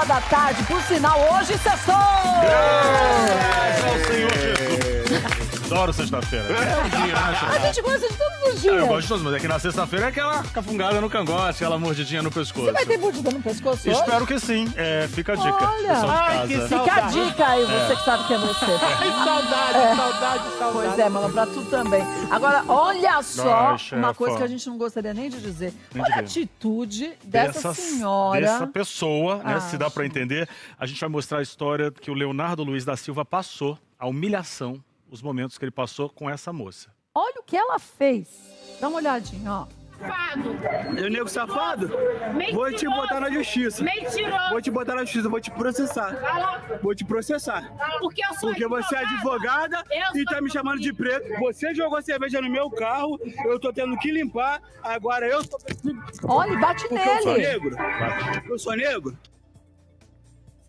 Jornal da Tarde. Por sinal, hoje sextou! Graças ao Senhor Jesus. Adoro sexta-feira. É o dia, né, A gente gosta de todos os dias. Eu gosto de todos, mas é que na sexta-feira é aquela cafungada no cangote, aquela mordidinha no pescoço. Você vai ter mordida no pescoço hoje? Espero que sim. É, fica a dica. Olha. Pessoal de Ai, que casa. Fica a dica aí, você que sabe que é você. Ai, saudade. Pois é, mano, pra tu também. Agora, olha só Ai, uma chefa. coisa que a gente não gostaria nem de dizer. Nem Olha de a ver. atitude dessa senhora. Dessa pessoa, né? Se dá Acho. pra entender. A gente vai mostrar a história que o Leonardo Luiz da Silva passou, a humilhação, os momentos que ele passou com essa moça. Olha o que ela fez. Dá uma olhadinha, ó. Eu, nego safado, Mentiroso. vou te botar na justiça. Mentiroso. Vou te botar na justiça, vou te processar. Vou te processar. Porque eu sou Porque você é advogada Eu e tá sou me chamando de preto. Você jogou cerveja no meu carro, eu tô tendo que limpar. Agora eu tô... Olha, e bate Porque eu sou nele. negro. Eu sou negro.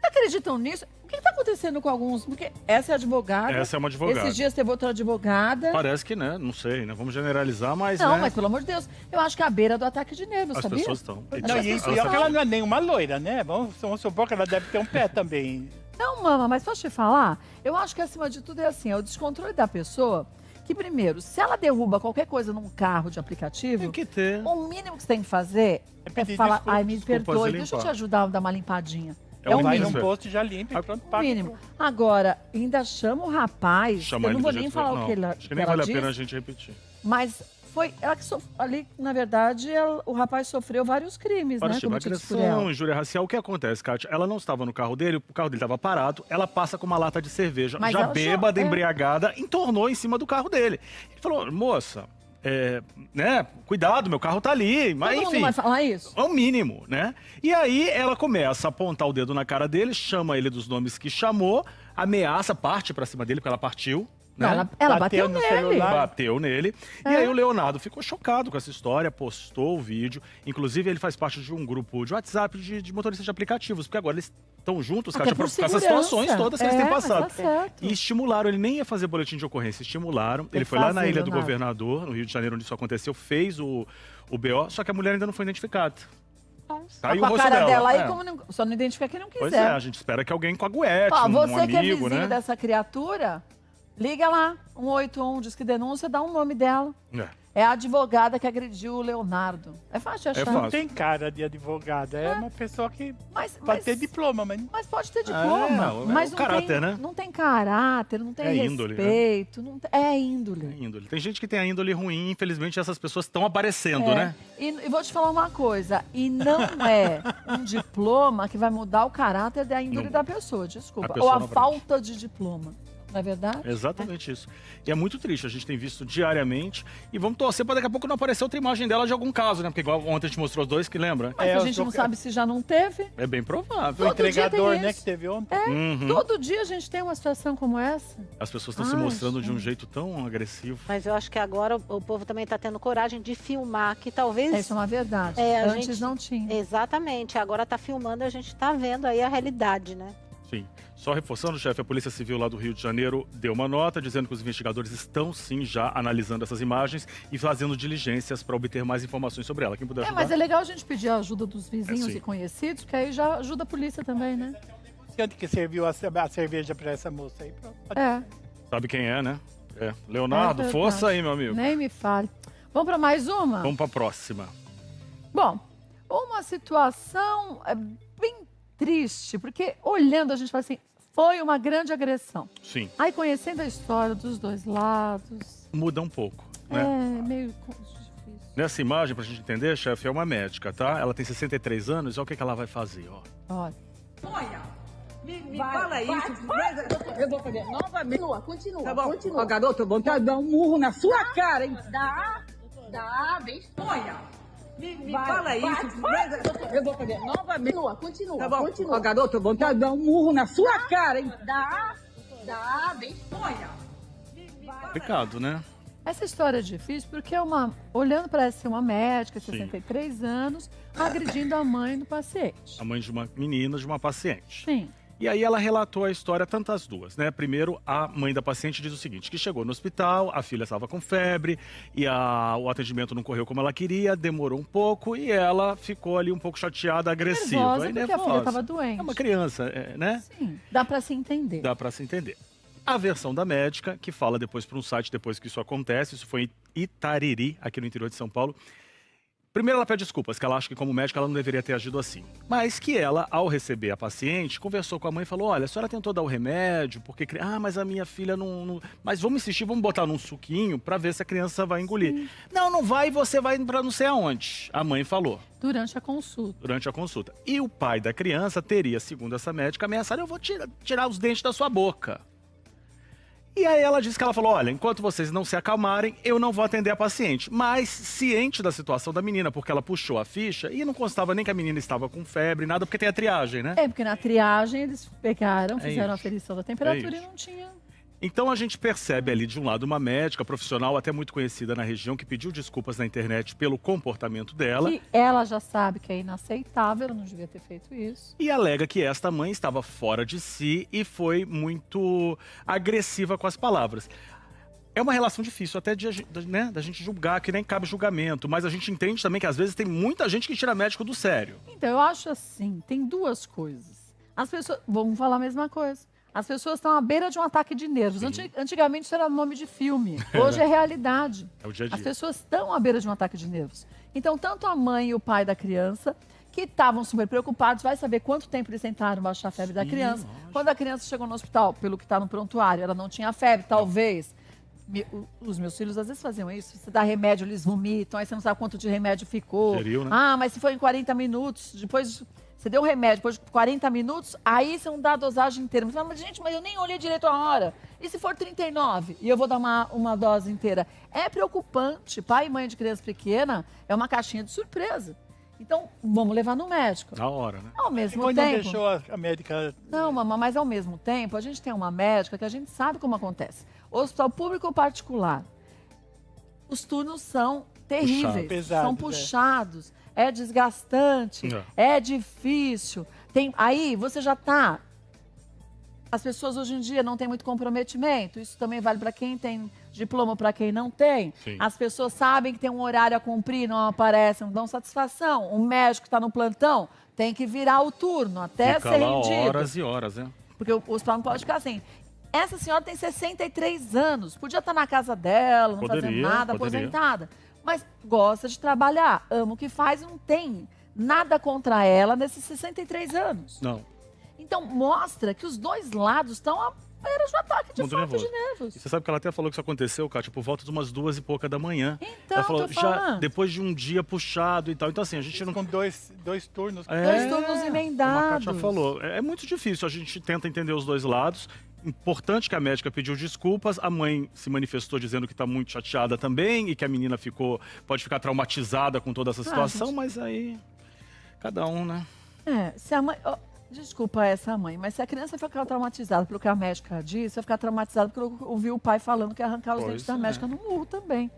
Vocês acreditam nisso? O que está acontecendo com alguns? Porque essa é advogada. Essa é uma advogada. Esses dias teve outra advogada. Parece que, né? Não sei, né? Vamos generalizar, mas, Não, né? mas pelo amor de Deus, eu acho que é a beira do ataque de nervos, As sabia? pessoas estão. Não, e pior que ela não é nenhuma loira, né? Vamos supor que ela deve ter um pé também. Não, mama, mas posso te falar? Eu acho que acima de tudo é assim, é o descontrole da pessoa. Que primeiro, se ela derruba qualquer coisa num carro de aplicativo, Tem que ter. o mínimo que você tem que fazer É é pedir falar, desculpas, ai, me desculpas perdoe, e deixa eu te limpar. ajudar a dar uma limpadinha. É o Vai mínimo. num posto, já limpa e pronto, O paga. mínimo. Agora, ainda chama o rapaz, Chamar eu não ele vou do nem jeito falar não, o que, acho que que nem ela vale a disse, pena a gente repetir. mas foi ela que ali, na verdade, o rapaz sofreu vários crimes, Para né, tipo, cometidos por agressão, ela. injúria racial. O que acontece, Kátia? Ela não estava no carro dele, o carro dele estava parado, ela passa com uma lata de cerveja, Mas já ela bêbada, é. embriagada, entornou em cima do carro dele. Ele falou, moça, né, cuidado, meu carro tá ali. Mas, Todo mundo enfim, vai falar isso? é o mínimo, né? E aí ela começa a apontar o dedo na cara dele, chama ele dos nomes que chamou, ameaça, parte pra cima dele, porque ela partiu. Não, Né? ela Bateu bateu no nele. celular. Bateu nele. E aí o Leonardo ficou chocado com essa história, postou o vídeo. Inclusive, ele faz parte de um grupo de WhatsApp de motoristas de aplicativos, porque agora eles estão juntos, Até Kátia, por com essas segurança. situações todas que eles têm mas passado. tá certo. E estimularam, ele nem ia fazer boletim de ocorrência, estimularam. Ele foi lá na fazer, Ilha do Leonardo. Governador, no Rio de Janeiro, onde isso aconteceu, fez o BO, só que a mulher ainda não foi identificada. Tá aí com o a rosto cara dela. dela aí, É. como não, só não identifica quem não quiser. Pois é, a gente espera que alguém com a guete, Ó, um você que é amigo, vizinho né? dessa criatura, liga lá, 181, diz que denúncia, dá um nome dela. É a advogada que agrediu o Leonardo. É fácil de achar. fácil. Não tem cara de advogada, é uma pessoa que Mas, pode ter diploma, mas mas pode ter diploma. É, mas o não caráter, tem, né? não tem caráter, não tem É índole, né? respeito. Não tem, é índole. Índole. Tem gente que tem a índole ruim, infelizmente essas pessoas estão aparecendo, É. né? E vou te falar uma coisa, e não é um diploma que vai mudar o caráter da índole Não. da pessoa, desculpa. A pessoa Ou a não falta de diploma, não é verdade? Exatamente isso. E é muito triste, a gente tem visto diariamente. E vamos torcer para daqui a pouco não aparecer outra imagem dela de algum caso, né? Porque igual ontem a gente mostrou os dois, que lembra? Mas É, a eu gente tô- não sabe se já não teve. É bem provável. o Todo dia entregador, tem né, isso. que teve ontem. Uhum. Todo dia a gente tem uma situação como essa. As pessoas estão se Ai, mostrando de um gente. jeito tão agressivo. Mas eu acho que agora o povo também está tendo coragem de filmar, que talvez... Essa é uma verdade. É, a Antes gente- não tinha. Exatamente, agora está filmando, a gente está vendo aí a realidade, né? Sim. Só reforçando, chefe, a Polícia Civil lá do Rio de Janeiro deu uma nota dizendo que os investigadores estão sim já analisando essas imagens e fazendo dilicências para obter mais informações sobre ela. Quem puder ajudar? Mas é legal a gente pedir a ajuda dos vizinhos sim. e conhecidos, que aí já ajuda a polícia também, né? Onde que serviu a cerveja para essa moça aí? Pronto. É, Sabe quem é, né? É. Leonardo, É verdade. força aí, meu amigo. nem me fale. Vamos para mais uma? Vamos para a próxima. Bom, uma situação bem triste, porque olhando a gente fala assim, foi uma grande agressão. Sim. Aí conhecendo a história dos dois lados, Muda um pouco, né? é meio difícil. Nessa imagem, pra gente entender, chefe, é uma médica, tá? Ela tem 63 anos, olha o que que ela vai fazer, ó. Olha, Me fala isso. Eu vou fazer novamente. Continua, Tá bom? continua. Ó, garoto, eu vou dar um murro na sua cara, hein? Dá, bem esponha. Me fala isso. Eu vou fazer novamente. Continua, Tá bom? continua. Ó, garoto, eu vou dar um murro na sua cara, hein? Dá, bem esponha. Complicado, né? essa história é difícil porque olhando parece ser uma médica, 63 anos, agredindo a mãe do paciente. A mãe de uma menina, de uma paciente. Sim. E aí ela relatou a história, tanto as duas, né? Primeiro, a mãe da paciente diz o seguinte, que chegou no hospital, a filha estava com febre, e o atendimento não correu como ela queria, demorou um pouco, e ela ficou ali um pouco chateada, agressiva. Nervosa, porque a filha estava doente. É uma criança, né? Sim, dá para se entender. Dá para se entender. A versão da médica, que fala depois para um site, depois que isso acontece, isso foi em Itariri, aqui no interior de São Paulo. Primeiro ela pede desculpas, que ela acha que como médica ela não deveria ter agido assim. Mas que ela, ao receber a paciente, conversou com a mãe e falou, olha, a senhora tentou dar o remédio, porque... mas a minha filha não... Mas vamos insistir, vamos botar num suquinho para ver se a criança vai engolir. Sim. Não vai e você vai para não sei aonde. A mãe falou. Durante a consulta. Durante a consulta. E o pai da criança teria, segundo essa médica, ameaçado, eu vou tirar os dentes da sua boca. E aí ela disse que ela falou, olha, enquanto vocês não se acalmarem, eu não vou atender a paciente. Mas ciente da situação da menina, porque ela puxou a ficha e não constava nem que a menina estava com febre, nada, porque tem a triagem, né? É, porque na triagem eles pegaram, fizeram a aferição da temperatura e não tinha... Então a gente percebe ali, de um lado, uma médica profissional, até muito conhecida na região, que pediu desculpas na internet pelo comportamento dela. Que ela já sabe que é inaceitável, ela não devia ter feito isso. E alega que esta mãe estava fora de si e foi muito agressiva com as palavras. É uma relação difícil até da gente julgar, que nem cabe julgamento, mas a gente entende também que às vezes tem muita gente que tira médico do sério. Então eu acho assim, tem duas coisas. As pessoas, vamos falar a mesma coisa. As pessoas estão à beira de um ataque de nervos. Antigamente isso era nome de filme. Hoje é realidade. É o dia a dia. As pessoas estão à beira de um ataque de nervos. Então, tanto a mãe e o pai da criança, que estavam super preocupados, vai saber quanto tempo eles tentaram baixar a febre da criança. Lógico. Quando a criança chegou no hospital, pelo que está no prontuário, ela não tinha febre, talvez. Os meus filhos às vezes faziam isso. Você dá remédio, eles vomitam, aí você não sabe quanto de remédio ficou. Geriu, né? Mas se foi em 40 minutos, depois... Você deu um remédio depois de 40 minutos, aí você não dá a dosagem inteira. Você fala, mas, gente, mas eu nem olhei direito a hora. E se for 39 e eu vou dar uma dose inteira? É preocupante. Pai e mãe de criança pequena é uma caixinha de surpresa. Então, vamos levar no médico. Na hora, né? Ao mesmo tempo... tempo... deixou a médica... Não, mamãe, mas ao mesmo tempo, a gente tem uma médica que a gente sabe como acontece. Hospital público ou particular, os turnos são terríveis, pesados, são puxados. É desgastante, é difícil. Aí você já está... As pessoas hoje em dia não têm muito comprometimento. Isso também vale para quem tem diploma, para quem não tem. Sim. As pessoas sabem que tem um horário a cumprir, não aparecem, não dão satisfação. Um médico que está no plantão tem que virar o turno até Fica ser lá rendido. horas e horas, né? Porque o hospital não pode ficar assim. Essa senhora tem 63 anos. Podia estar na casa dela, não fazendo nada, aposentada. Mas gosta de trabalhar, ama o que faz, não tem nada contra ela nesses 63 anos. Não. Então mostra que os dois lados estão à beira de um ataque de falta de nervos. E você sabe que ela até falou que isso aconteceu, Kátia, por volta de umas 2 e pouca da manhã. Então, ela falou, já depois de um dia puxado e tal. Então assim, a gente não... Com dois turnos. Dois turnos emendados. Como a Kátia falou, é muito difícil, a gente tenta entender os dois lados. Importante que a médica pediu desculpas, a mãe se manifestou dizendo que está muito chateada também e que a menina pode ficar traumatizada com toda essa situação, mas aí, cada um, né? Se a mãe... desculpa essa mãe, mas se a criança ficar traumatizada pelo que a médica disse, vai ficar traumatizada porque ouviu o pai falando que ia arrancar os dentes da médica no murro também.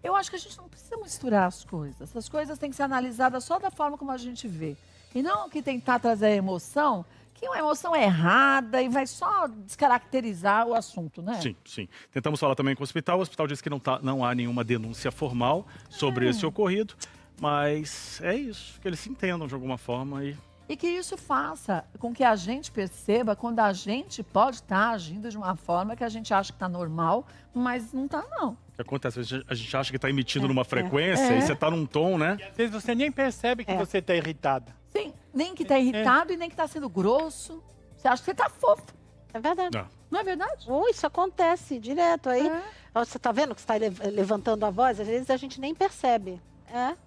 Eu acho que a gente não precisa misturar as coisas. Essas coisas têm que ser analisadas só da forma como a gente vê. E não que tentar trazer a emoção... que é uma emoção errada e vai só descaracterizar o assunto, né? Sim, sim. Tentamos falar também com o hospital disse que não há nenhuma denúncia formal sobre esse ocorrido, mas é isso, que eles se entendam de alguma forma E que isso faça com que a gente perceba quando a gente pode estar agindo de uma forma que a gente acha que está normal, mas não está, não. O que acontece? A gente acha que está emitindo numa frequência e você está num tom, né? E às vezes você nem percebe que você está irritada. Sim, nem que está irritado e nem que está sendo grosso. Você acha que você está fofo. É verdade. Não é verdade? Isso acontece direto. Aí você está vendo que está levantando a voz? Às vezes a gente nem percebe.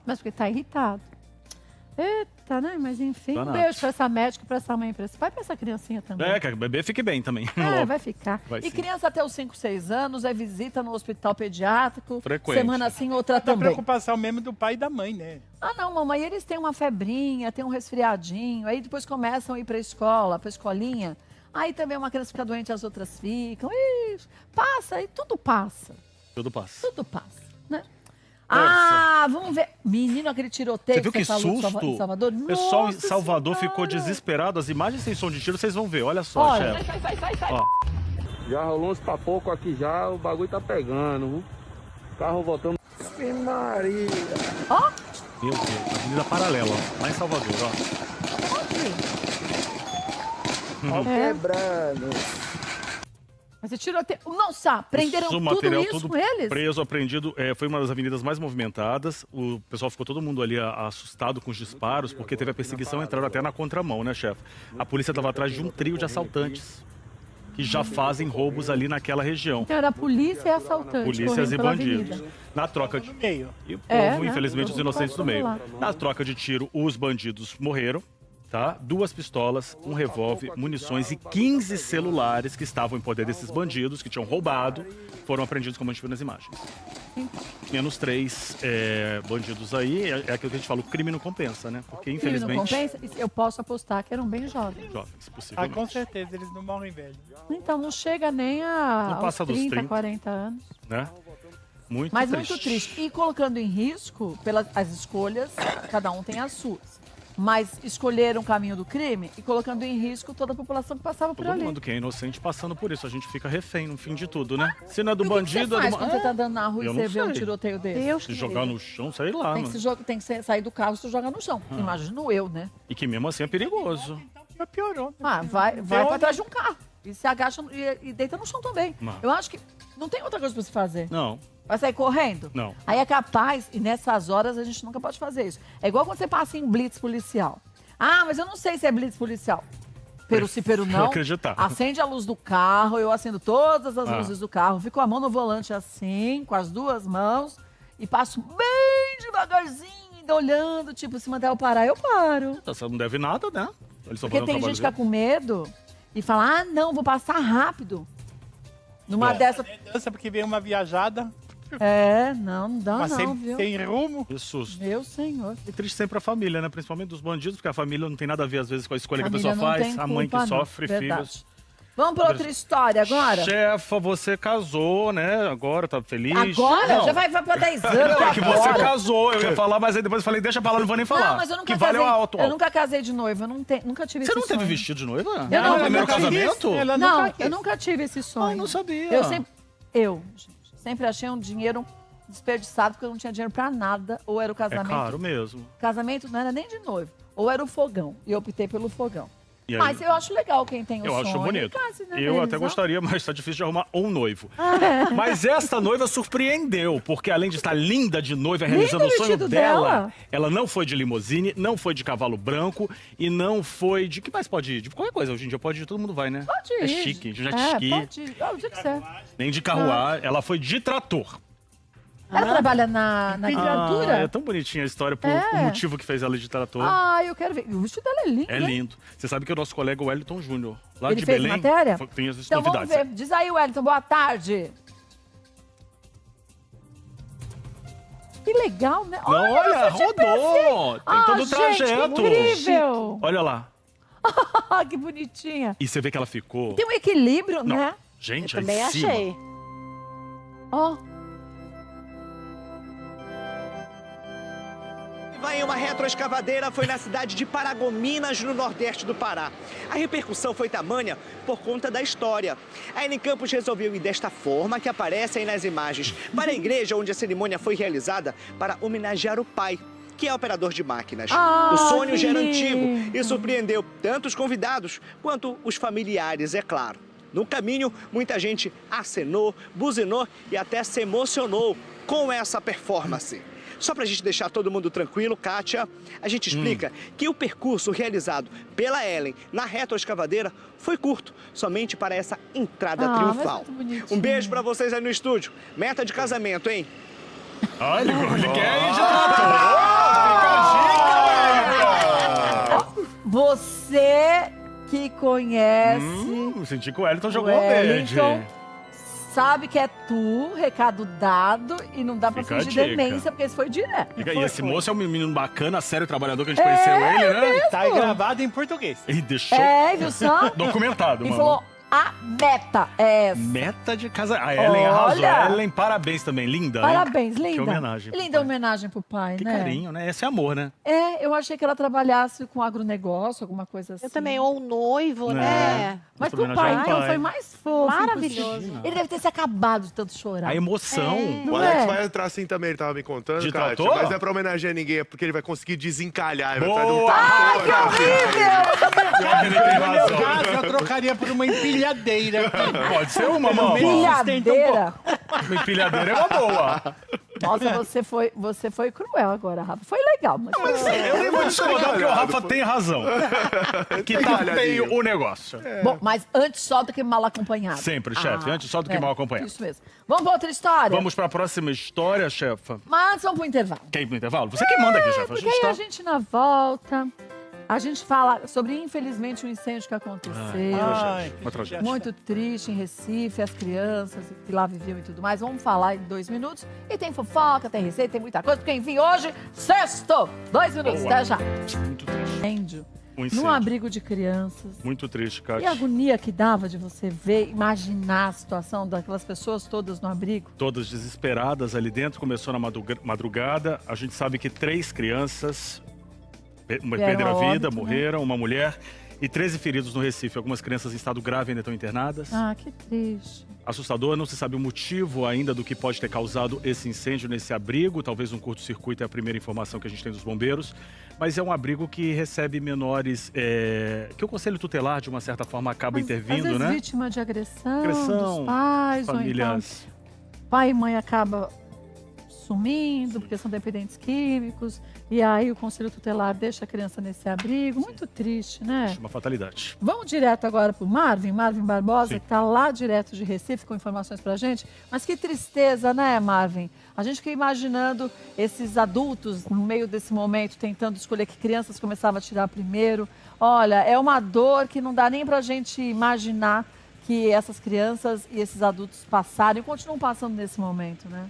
Mas porque está irritado. Eita, né? Mas enfim, Donato. Um beijo pra essa médica, pra essa mãe, pra esse pai, pra essa criancinha também. Que o bebê fique bem também. Vai ficar. Sim. Criança até os 5, 6 anos é visita no hospital pediátrico. Frequente. Semana sim, outra também. Preocupação mesmo do pai e da mãe, né? Não, mamãe, eles têm uma febrinha, têm um resfriadinho, aí depois começam a ir pra escola, pra escolinha. Aí também uma criança fica doente, as outras ficam. Passa, e tudo passa. Tudo passa. Tudo passa, né? Ah, vamos ver. Menino, aquele tiroteio Você viu que falou de susto? em Salvador? O pessoal em Nossa Salvador Senhora. ficou desesperado. As imagens sem som de tiro, vocês vão ver. Olha só, Olha. chefe. Sai. Ó. Já rolou uns papocos aqui já, o bagulho tá pegando, viu? Carro voltando. Maria. Ó, Meu Deus, Avenida Paralela, ó. Lá em Salvador, ó. Ó, quebrando. mas você tiroteio. Nossa, prenderam Isso, tudo material isso tudo com eles? preso, apreendido. Foi uma das avenidas mais movimentadas. O pessoal ficou todo mundo ali assustado com os disparos, porque teve a perseguição, entraram até na contramão, né, chefe? A polícia estava atrás de um trio de assaltantes que já fazem roubos ali naquela região. Então era polícia e assaltante. Polícias correndo e pela bandidos. avenida. Na troca de... Meio. E o povo, É, né? infelizmente, os inocentes do meio. Lá. Na troca de tiro, os bandidos morreram, tá? 2 pistolas, um revólver, munições e 15 celulares que estavam em poder desses bandidos, que tinham roubado, foram apreendidos, como a gente viu nas imagens. Menos 3 bandidos aí, é aquilo que a gente fala, o crime não compensa, né? Porque, Crime não infelizmente, compensa? Eu posso apostar que eram bem jovens. jovens, Ah, possivelmente. com certeza, eles não morrem velho. Então não chega nem a Não passa aos dos 30, 30. 40 anos. Né? Muito Mas triste. muito triste. E colocando em risco pelas as escolhas, cada um tem as suas. Mas escolheram o caminho do crime e colocando em risco toda a população que passava por Todo ali. mundo que é inocente passando por isso. A gente fica refém no fim de tudo, né? Se não é do E o que que bandido, você é faz do... quando você tá andando na rua e eu você não vê um sei. tiroteio desse? Deus Se que jogar livre. no chão, sei lá, Tem mano. tem que sair do carro e se jogar no chão. Imagino eu, né? E que mesmo assim é perigoso. Já piorou. Ah, vai pra onde? trás de um carro. E se agacha e deita no chão também. Não. Eu acho que não tem outra coisa pra se fazer. Não, Vai sair correndo? não. Aí é capaz, e nessas horas a gente nunca pode fazer isso. É igual quando você passa em blitz policial. Ah, mas eu não sei se é blitz policial. Peru sim, peru não. acreditar. Acende a luz do carro, eu acendo todas as Ah. luzes do carro, fico com a mão no volante assim, com as 2 mãos, e passo bem devagarzinho, ainda olhando, tipo, se mandar eu parar, eu paro. Você não deve nada, né? Eles estão Porque fazendo tem o gente que trabalho fica com medo e fala, ah, não, vou passar rápido. Numa Bom. dessa... Dança porque vem uma viajada, Não dá mas não, sem, viu? sem rumo. dele. Que susto. Meu senhor. E triste sempre a família, né? Principalmente dos bandidos, porque a família não tem nada a ver, às vezes, com a escolha que a Família pessoa não faz. tem A mãe que culpa, não. sofre, Verdade. filhos. Vamos para outra história agora? Chefa, você casou, né? Agora tá feliz. Agora? Não. Já vai pra 10 anos. Não, é que você agora. casou, eu ia falar, mas aí depois eu falei, deixa pra lá, não vou nem falar. Não, mas eu nunca que casei. valeu alto. Eu nunca casei de noiva, eu nunca tive Você esse não teve sonho. vestido de noiva? Eu não, No ela primeiro nunca quis. casamento? Ela Não, nunca quis. eu nunca tive esse sonho. Ah, não sabia. Eu sempre achei um dinheiro desperdiçado porque eu não tinha dinheiro pra nada, ou era o É casamento. caro mesmo. Casamento não era nem de noivo, ou era o fogão, e eu optei pelo fogão. E aí? Mas eu acho legal quem tem o Eu sonho. acho bonito. Case, né, Eu deles, até ó. gostaria, mas tá difícil de arrumar um noivo. Mas esta noiva surpreendeu, porque além de estar linda de noiva, realizando o Lindo o sonho vestido dela, dela. ela não foi de limusine, não foi de cavalo branco e não foi de... que mais pode ir? De qualquer coisa, hoje em dia pode ir, todo mundo vai, né? Pode ir. É chique, de jet É, ski, pode ir. Ah, o dia que você. nem de carruagem. Ela foi de trator. Ela trabalha na criatura? É tão bonitinha a história, por É. o motivo que fez ela de trator. Ah, eu quero ver. O vestido dela é lindo, É né? lindo. Você sabe que o nosso colega Wellington Júnior, lá Ele de fez Belém, matéria? tem as Então vamos novidades. ver. Diz aí, Wellington, boa tarde. Que legal, né? Não, olha, esse tipo rodou! Tem todo o gente, trajeto. que incrível! Olha lá. Que bonitinha. E você vê que ela ficou... Tem um equilíbrio, Não. né? Gente, Eu aí também em cima. achei. Ó. Vai em uma retroescavadeira foi na cidade de Paragominas, no nordeste do Pará. A repercussão foi tamanha por conta da história. A Ellen Campos resolveu ir desta forma que aparece aí nas imagens para a igreja onde a cerimônia foi realizada para homenagear o pai, que é operador de máquinas. Ah, O sonho que já era lindo. antigo e surpreendeu tanto os convidados quanto os familiares, é claro. No caminho, muita gente acenou, buzinou e até se emocionou com essa performance. Só para a gente deixar todo mundo tranquilo, Kátia, a gente explica que o percurso realizado pela Ellen na retroescavadeira foi curto, somente para essa entrada triunfal. mas muito bonitinho. Um beijo para vocês aí no estúdio. Meta de casamento, hein? Olha, ele quer ir de trator. Fica a dica, Você que conhece Senti que o Wellington jogou o verde. Wellington, sabe que é tu, recado dado, e não dá pra Fica a fingir dica. demência, porque esse foi direto. E esse moço é um menino bacana, sério, trabalhador, que a gente conheceu ele, né? Tá gravado em português. Ele deixou É, viu só? documentado, E mano. falou, A meta é essa. Meta de casa. A Ellen arrasou. Ellen, parabéns também. Linda, Parabéns, hein? linda. Que homenagem. Linda homenagem pro pai, Que né? carinho, né? Esse é amor, né? Eu achei que ela trabalhasse com agronegócio, alguma coisa assim. Eu também, ou um noivo, né? Mas pro pai, então, foi mais fofo. Maravilhoso. Inclusive. Ele deve ter se acabado de tanto chorar. A emoção. O Alex vai entrar assim também, ele tava me contando, De Kátia. trator? Mas não é pra homenagear ninguém, é porque ele vai conseguir desencalhar. Ele vai Boa! trazer um trator. No meu caso, eu trocaria por uma empilhadeira. Pode ser uma, Pelo mão. menos sustenta um Empilhadeira. Uma empilhadeira é uma boa. Nossa, você foi cruel agora, Rafa. Foi legal, mas... Eu nem vou discordar porque o Rafa tem razão. Que tá feio o negócio. Bom, mas antes só do que mal acompanhado. Sempre, chefe. Antes só do que mal acompanhado. Isso mesmo. Vamos pra outra história? Vamos pra próxima história, chefa. Mas vamos pro intervalo. Quer ir pro intervalo? Você que manda aqui, chefe. Porque aí a gente, na volta, a gente fala sobre, infelizmente, um incêndio que aconteceu. Uma tragédia. Muito triste em Recife, as crianças que lá viviam e tudo mais. Vamos falar em 2 minutos. E tem fofoca, tem receita, tem muita coisa. Porque, enfim, hoje, sexto! 2 minutos, até já. Muito triste. Incêndio. Um incêndio. Num abrigo de crianças. Muito triste, E a Kátia. agonia que dava de você ver, imaginar a situação daquelas pessoas todas no abrigo. Todas desesperadas ali dentro. Começou na madrugada. A gente sabe que 3 crianças perderam a vida, óbito, morreram. Uma mulher e 13 feridos no Recife. Algumas crianças em estado grave ainda estão internadas. Ah, que triste. Assustador, não se sabe o motivo ainda do que pode ter causado esse incêndio nesse abrigo. Talvez um curto-circuito é a primeira informação que a gente tem dos bombeiros. Mas é um abrigo que recebe menores, que o Conselho Tutelar, de uma certa forma, acaba intervindo, às vezes né? vítima de agressão Agressão, dos pais, famílias. ou então pai e mãe acaba sumindo porque são dependentes químicos. E aí o Conselho Tutelar deixa a criança nesse abrigo. Muito triste, né? Uma fatalidade. Vamos direto agora para o Marvin Barbosa, que está lá direto de Recife com informações para a gente. Mas que tristeza, né, Marvin? A gente fica imaginando esses adultos no meio desse momento tentando escolher que crianças começavam a tirar primeiro. Olha, é uma dor que não dá nem para a gente imaginar que essas crianças e esses adultos passaram e continuam passando nesse momento, né?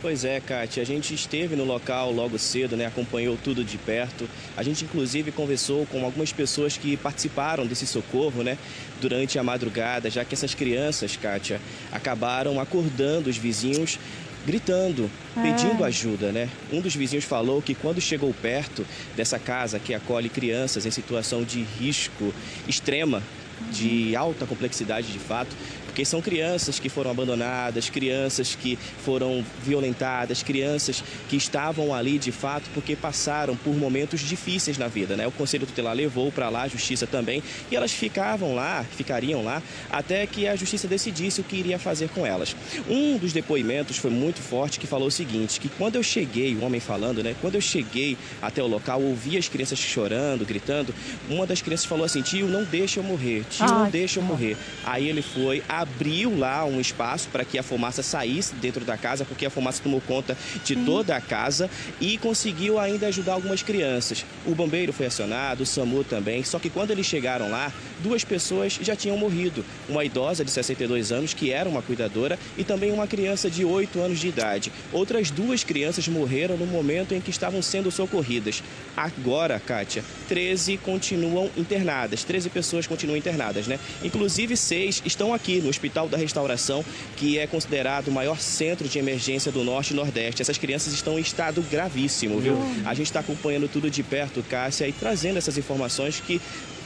Pois é, Kátia, a gente esteve no local logo cedo, né, acompanhou tudo de perto. A gente, inclusive, conversou com algumas pessoas que participaram desse socorro, né, durante a madrugada, já que essas crianças, Kátia, acabaram acordando os vizinhos, gritando, pedindo ajuda, né? Um dos vizinhos falou que quando chegou perto dessa casa que acolhe crianças em situação de risco extrema, de alta complexidade de fato, porque são crianças que foram abandonadas, crianças que foram violentadas, crianças que estavam ali de fato porque passaram por momentos difíceis na vida, né? O Conselho Tutelar levou para lá a Justiça também e elas ficariam lá até que a Justiça decidisse o que iria fazer com elas. Um dos depoimentos foi muito forte, que falou o seguinte, que quando eu cheguei, o homem falando, né? Quando eu cheguei até o local, ouvi as crianças chorando, gritando, uma das crianças falou assim, tio, não deixa eu morrer, tio, não deixa eu morrer. Aí ele foi, abriu lá um espaço para que a fumaça saísse dentro da casa, porque a fumaça tomou conta de toda a casa e conseguiu ainda ajudar algumas crianças. O bombeiro foi acionado, o SAMU também, só que quando eles chegaram lá, 2 pessoas já tinham morrido. Uma idosa de 62 anos, que era uma cuidadora, e também uma criança de 8 anos de idade. Outras 2 crianças morreram no momento em que estavam sendo socorridas. Agora, Kátia, 13 continuam internadas, 13 pessoas continuam internadas, né? Inclusive 6 estão aqui no Hospital da Restauração, que é considerado o maior centro de emergência do Norte e Nordeste. Essas crianças estão em estado gravíssimo, viu? A gente está acompanhando tudo de perto, Cássia, e trazendo essas informações que,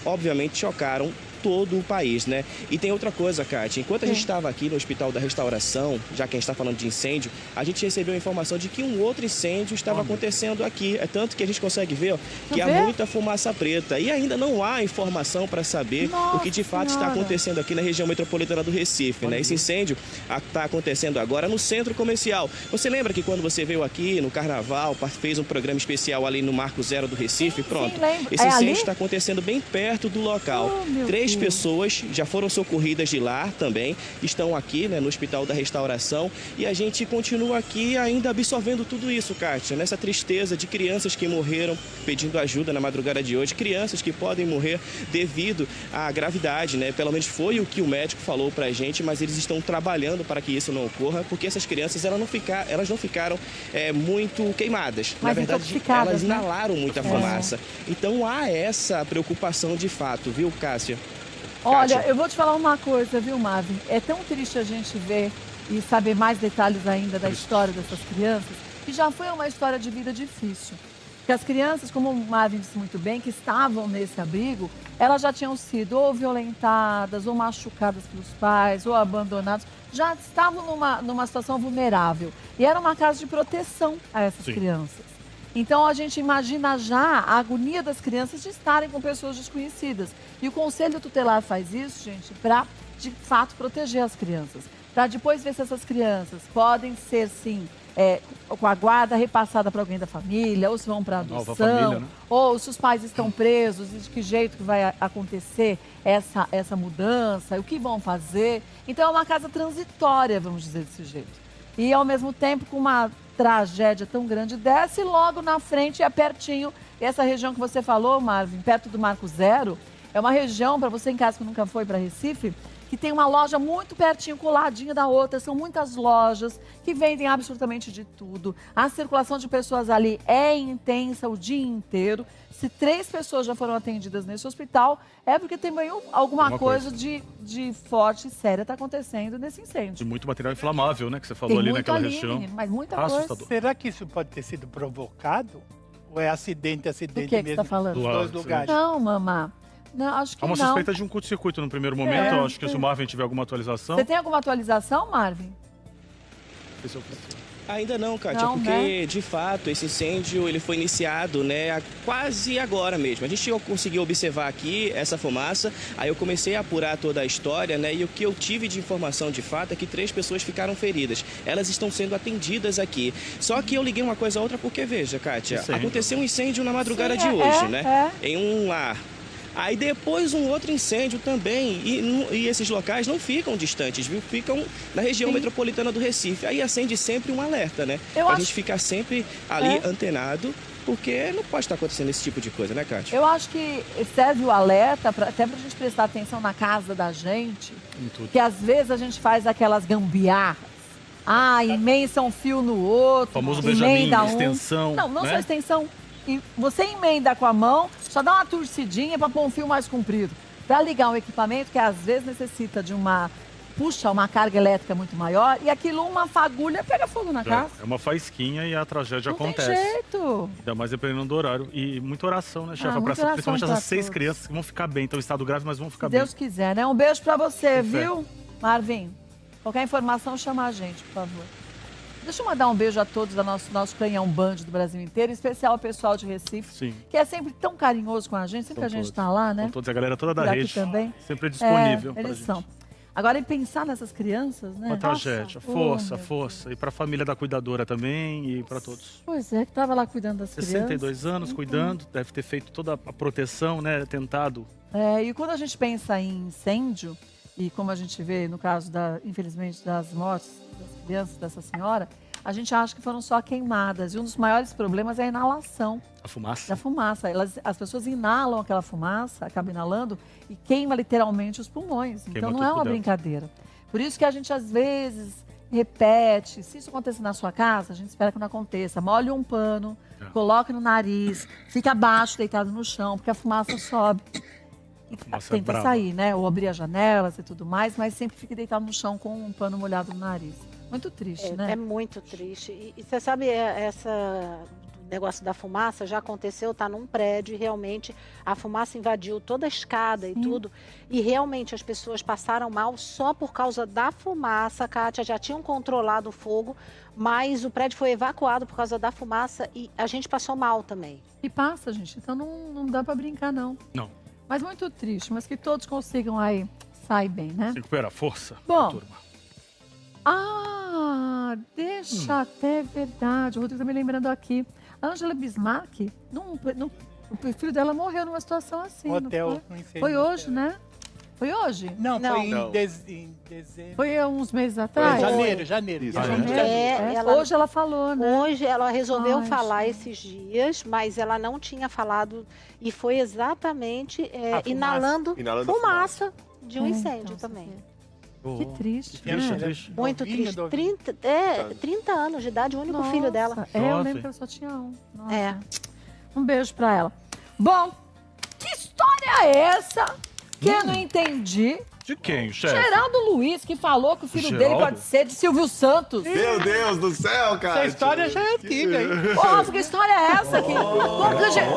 obviamente, chocaram todo o país, né? E tem outra coisa, Kátia, enquanto a gente estava aqui no Hospital da Restauração, já que a gente está falando de incêndio, a gente recebeu a informação de que um outro incêndio estava acontecendo aqui. É tanto que a gente consegue ver, ó, que há muita fumaça preta. E ainda não há informação para saber o que de fato está acontecendo aqui na região metropolitana do Recife, né? Esse incêndio está acontecendo agora no centro comercial. Você lembra que quando você veio aqui no Carnaval, fez um programa especial ali no Marco Zero do Recife? Pronto. Sim, lembro. Esse incêndio está acontecendo bem perto do local. 3 3 pessoas já foram socorridas de lá também, estão aqui, né, no Hospital da Restauração, e a gente continua aqui ainda absorvendo tudo isso, Kátia, nessa tristeza de crianças que morreram pedindo ajuda na madrugada de hoje, crianças que podem morrer devido à gravidade, né? Pelo menos foi o que o médico falou pra gente, mas eles estão trabalhando para que isso não ocorra, porque essas crianças elas não ficaram muito queimadas. Mas na verdade, elas inalaram muita fumaça. Então há essa preocupação de fato, viu, Cássia? Olha, Kátia. eu vou te falar uma coisa, viu, Marvin? É tão triste a gente ver e saber mais detalhes ainda da história dessas crianças, que já foi uma história de vida difícil. Porque as crianças, como o Marvin disse muito bem, que estavam nesse abrigo, elas já tinham sido ou violentadas, ou machucadas pelos pais, ou abandonadas, já estavam numa situação vulnerável. E era uma casa de proteção a essas crianças. Então a gente imagina já a agonia das crianças de estarem com pessoas desconhecidas. E o Conselho Tutelar faz isso, gente, para de fato proteger as crianças. Para depois ver se essas crianças podem ser, sim, com a guarda repassada para alguém da família, ou se vão para adoção, família, né? Ou se os pais estão presos e de que jeito que vai acontecer essa mudança, o que vão fazer. Então é uma casa transitória, vamos dizer desse jeito. E ao mesmo tempo com uma tragédia tão grande, desce logo na frente, é pertinho. E essa região que você falou, Marvin, perto do Marco Zero, é uma região, para você em casa que nunca foi para Recife, que tem uma loja muito pertinho, coladinha da outra. São muitas lojas que vendem absolutamente de tudo. A circulação de pessoas ali é intensa o dia inteiro. Se 3 pessoas já foram atendidas nesse hospital, é porque também alguma coisa de forte e séria está acontecendo nesse incêndio. E muito material inflamável, né, que você falou ali naquela região. Menino, mas muita coisa. Será que isso pode ter sido provocado? Ou é acidente Do que mesmo? você está falando? Dos 2 lugares. Não, mamá. Não, acho que Há uma não. suspeita de um curto-circuito no primeiro momento. Eu acho que se o Marvin tiver alguma atualização... Você tem alguma atualização, Marvin? Ainda não, Kátia, Não, porque né? de fato esse incêndio ele foi iniciado, né, quase agora mesmo. A gente conseguiu observar aqui essa fumaça, aí eu comecei a apurar toda a história, né, e o que eu tive de informação de fato é que 3 pessoas ficaram feridas. Elas estão sendo atendidas aqui. Só que eu liguei uma coisa a outra porque, veja, Kátia, aconteceu um incêndio na madrugada de hoje, né, em um lar. Aí depois um outro incêndio também, e esses locais não ficam distantes, viu? Ficam na região metropolitana do Recife. Aí acende sempre um alerta, né? A gente ficar sempre ali antenado, porque não pode estar acontecendo esse tipo de coisa, né, Kátia? Eu acho que serve o alerta até pra gente prestar atenção na casa da gente, que às vezes a gente faz aquelas gambiarras. Emenda um fio no outro. O famoso Benjamin, extensão. Não né? só extensão. E você emenda com a mão, só dá uma torcidinha para pôr um fio mais comprido. Para ligar um equipamento que às vezes necessita de uma carga elétrica muito maior, e aquilo, uma fagulha, pega fogo na casa. É uma faisquinha e a tragédia Não acontece. tem jeito. Ainda mais dependendo do horário. E muita oração, né, chefe? Principalmente essas 6 crianças que vão ficar bem. Estão em estado grave, mas vão ficar bem. Se Deus quiser, né? Um beijo para você, viu, Marvin? Qualquer informação, chama a gente, por favor. Deixa eu mandar um beijo a todos do nosso Canhão Band do Brasil inteiro, em especial ao pessoal de Recife, que é sempre tão carinhoso com a gente, sempre que a gente está lá, né? São todos, a galera toda da Por aqui rede. também. Sempre disponível pra Eles gente. são. Agora, em pensar nessas crianças, né? Uma tragédia. Nossa, Força. E pra família da cuidadora também e pra todos. Pois é, que estava lá cuidando das 62 crianças. anos, cuidando, deve ter feito toda a proteção, né? Tentado. E quando a gente pensa em incêndio, e como a gente vê no caso, infelizmente, das mortes das crianças dessa senhora, a gente acha que foram só queimadas. E um dos maiores problemas é a inalação. A fumaça. Da fumaça. As pessoas inalam aquela fumaça, acabam inalando e queima literalmente os pulmões. Então não é uma brincadeira. Por isso que a gente às vezes repete. Se isso acontecer na sua casa, a gente espera que não aconteça. Molhe um pano, coloque no nariz, fica abaixo, deitado no chão, porque a fumaça sobe. E tenta sair, né? Ou abrir as janelas e tudo mais, mas sempre fique deitado no chão com um pano molhado no nariz. Muito triste, né? É muito triste. E você sabe, o negócio da fumaça já aconteceu, tá num prédio e realmente a fumaça invadiu toda a escada e tudo. E realmente as pessoas passaram mal só por causa da fumaça. Kátia, já tinham controlado o fogo, mas o prédio foi evacuado por causa da fumaça e a gente passou mal também. E passa, gente. Então não dá para brincar, não. Não. Mas muito triste, mas que todos consigam aí sair bem, né? Se recupera, força. Bom. Turma. Deixa até verdade. O Rodrigo tá me lembrando aqui. A Angela Bismarck, o filho dela morreu numa situação assim. Hotel, não foi? Foi hoje, né? Foi hoje? Não, Não. foi em Não. dezembro. Foi há uns meses atrás? Janeiro. Isso, Hoje ela falou, né? Hoje ela resolveu Ai, falar gente. esses dias, mas ela não tinha falado. E foi exatamente fumaça. inalando Inalando a fumaça de um É, incêndio então, também. Que triste, Triste, né? triste. Muito Novinha, triste. novinha. 30 anos de idade, o único filho dela. Eu Nossa. lembro que ela só tinha um. Nossa. É. Um beijo pra ela. Bom, que história é essa que eu não entendi? De quem, chefe? Geraldo Luiz, que falou que o filho dele Geraldo? pode ser de Silvio Santos. Meu Deus do céu, cara. Essa história já é antiga, hein? Nossa, que história é essa aqui?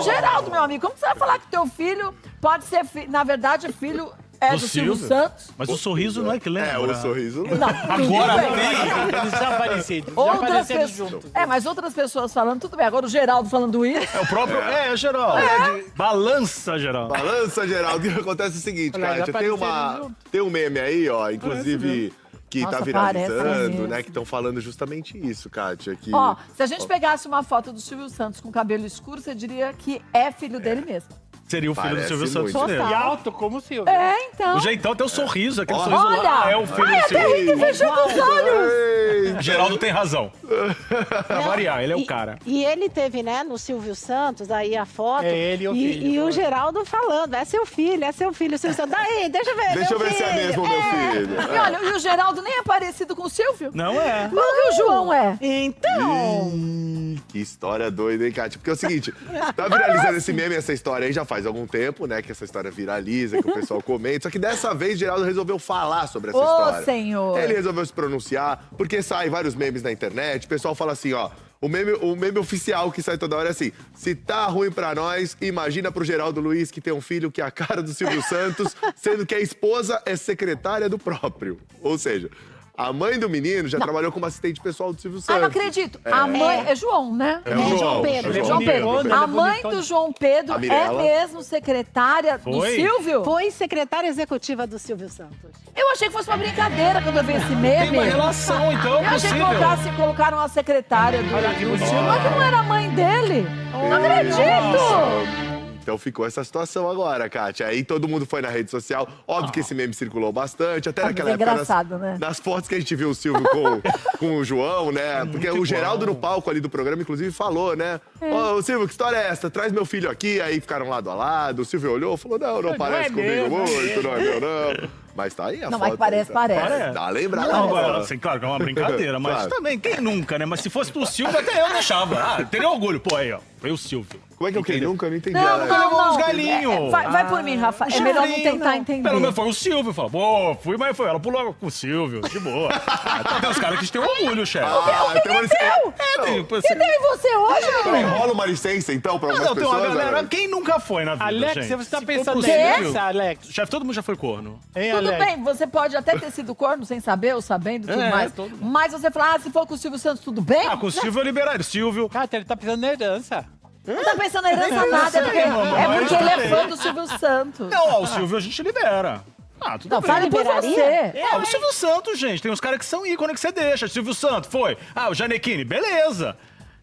Geraldo, meu amigo, como você vai falar que teu filho pode ser, na verdade, filho do Silvio Santos? Mas o sorriso não é que lembra. É, o sorriso. Não, Agora tudo bem. Eles já apareceram. Já Outras apareceram pessoas. juntos. Mas outras pessoas falando, tudo bem. Agora o Geraldo falando isso. É o próprio. É, Geraldo. Balança, Geraldo. Balança, Geraldo. O que acontece é o seguinte, Olha, já Kátia. apareceram Tem um meme aí, ó, inclusive, que Nossa, tá parece viralizando, mesmo. né? Que estão falando justamente isso, Kátia. Que... Ó, se a gente pegasse uma foto do Silvio Santos com cabelo escuro, você diria que é filho dele mesmo. Seria o filho do Parece Silvio Santos muito. mesmo. E alto como o Silvio. É, então. O jeitão tem o sorriso, aquele Ó. sorriso Olha! lá. É o filho do Até Silvio. Henrique fechando os olhos. Ei, Geraldo tem razão. Pra variar, ele é o E- cara. E ele teve, né, no Silvio Santos, aí a foto. É ele e o filho. E o Geraldo falando, é seu filho. O Silvio Santos, daí, deixa eu ver. Deixa eu meu ver se é filho. mesmo, meu filho. E olha, e o Geraldo nem é parecido com o Silvio. Não é. Qual que o João é? Então, Ih, que história doida, hein, Kátia? Porque é o seguinte, tá viralizando esse meme, essa história aí já faz algum tempo, né? Que essa história viraliza, que o pessoal comenta. Só que dessa vez, Geraldo resolveu falar sobre essa Ô, história. senhor. Ele resolveu se pronunciar, porque saem vários memes na internet. O pessoal fala assim, ó. O meme oficial que sai toda hora é assim: se tá ruim pra nós, imagina pro Geraldo Luiz que tem um filho que é a cara do Silvio Santos, sendo que a esposa é secretária do próprio. Ou seja, a mãe do menino já trabalhou como assistente pessoal do Silvio Santos. Ah, não acredito. A mãe é João, né? É o João Pedro. é o João Pedro. bonitona, A ela é mãe bonitona. do João Pedro A é Mirella. mesmo secretária do Foi? Silvio? foi secretária executiva do Silvio Santos. Eu achei que fosse uma brincadeira quando eu vi esse Tem meme. uma relação, então, Eu achei que possível. colocaram uma secretária do Silvio, mas que não era a mãe dele. Não acredito! Então ficou essa situação agora, Kátia. Aí todo mundo foi na rede social. Óbvio que esse meme circulou bastante. Até Ah, naquela mas é época, engraçado, né? nas fotos que a gente viu o Silvio com o João, né? Porque o Geraldo no palco ali do programa, inclusive, falou, né? Ô, Silvio, que história é essa? Traz meu filho aqui. Aí ficaram lado a lado. O Silvio olhou e falou, não parece é comigo meu, muito, não é meu, não. Mas tá aí a Não, foto. mas parece, aí, tá? parece. Dá uma lembrada. Não, né? agora, assim, claro que é uma brincadeira, mas Claro. também, quem nunca, né? Mas se fosse pro Silvio, até eu deixava. Ah, teria orgulho. Pô, aí, ó. Foi o Silvio. Como é que eu quem nunca? Eu não entendi. Não, né? levou uns galinhos. Vai por mim, Rafa. É melhor não tentar entender. Pelo menos foi o Silvio. Falou, pô, fui, mas foi. Ela pulou com o Silvio, de boa. Então, tem uns caras que têm orgulho, chefe. Tem uma licença. E nem você hoje, Peraí, meu? rola uma licença, então, pra algumas Não, tem uma pessoas? galera. Alex? Quem nunca foi na vida, Alex, gente? você tá Se for pensando possível- nessa, Alex? Chefe, todo mundo já foi corno. Hein, Tudo Alex? bem, você pode até ter sido corno sem saber ou sabendo tudo É, mais. todo mundo. Mas você fala, se for com o Silvio Santos, tudo bem? Ah, com o Silvio eu liberaria. Silvio. Kátia, ele tá pensando na herança. Não tá pensando na herança nada, é porque, mamãe, é porque eu ele é sei. fã do Silvio Santos. Não, ó, o Silvio a gente libera. Ah, tudo Não, bem. fale por você. Ah, o Silvio Santos, gente. Tem uns caras que são ícone que você deixa. Silvio Santos, foi. Ah, o Janequine, beleza.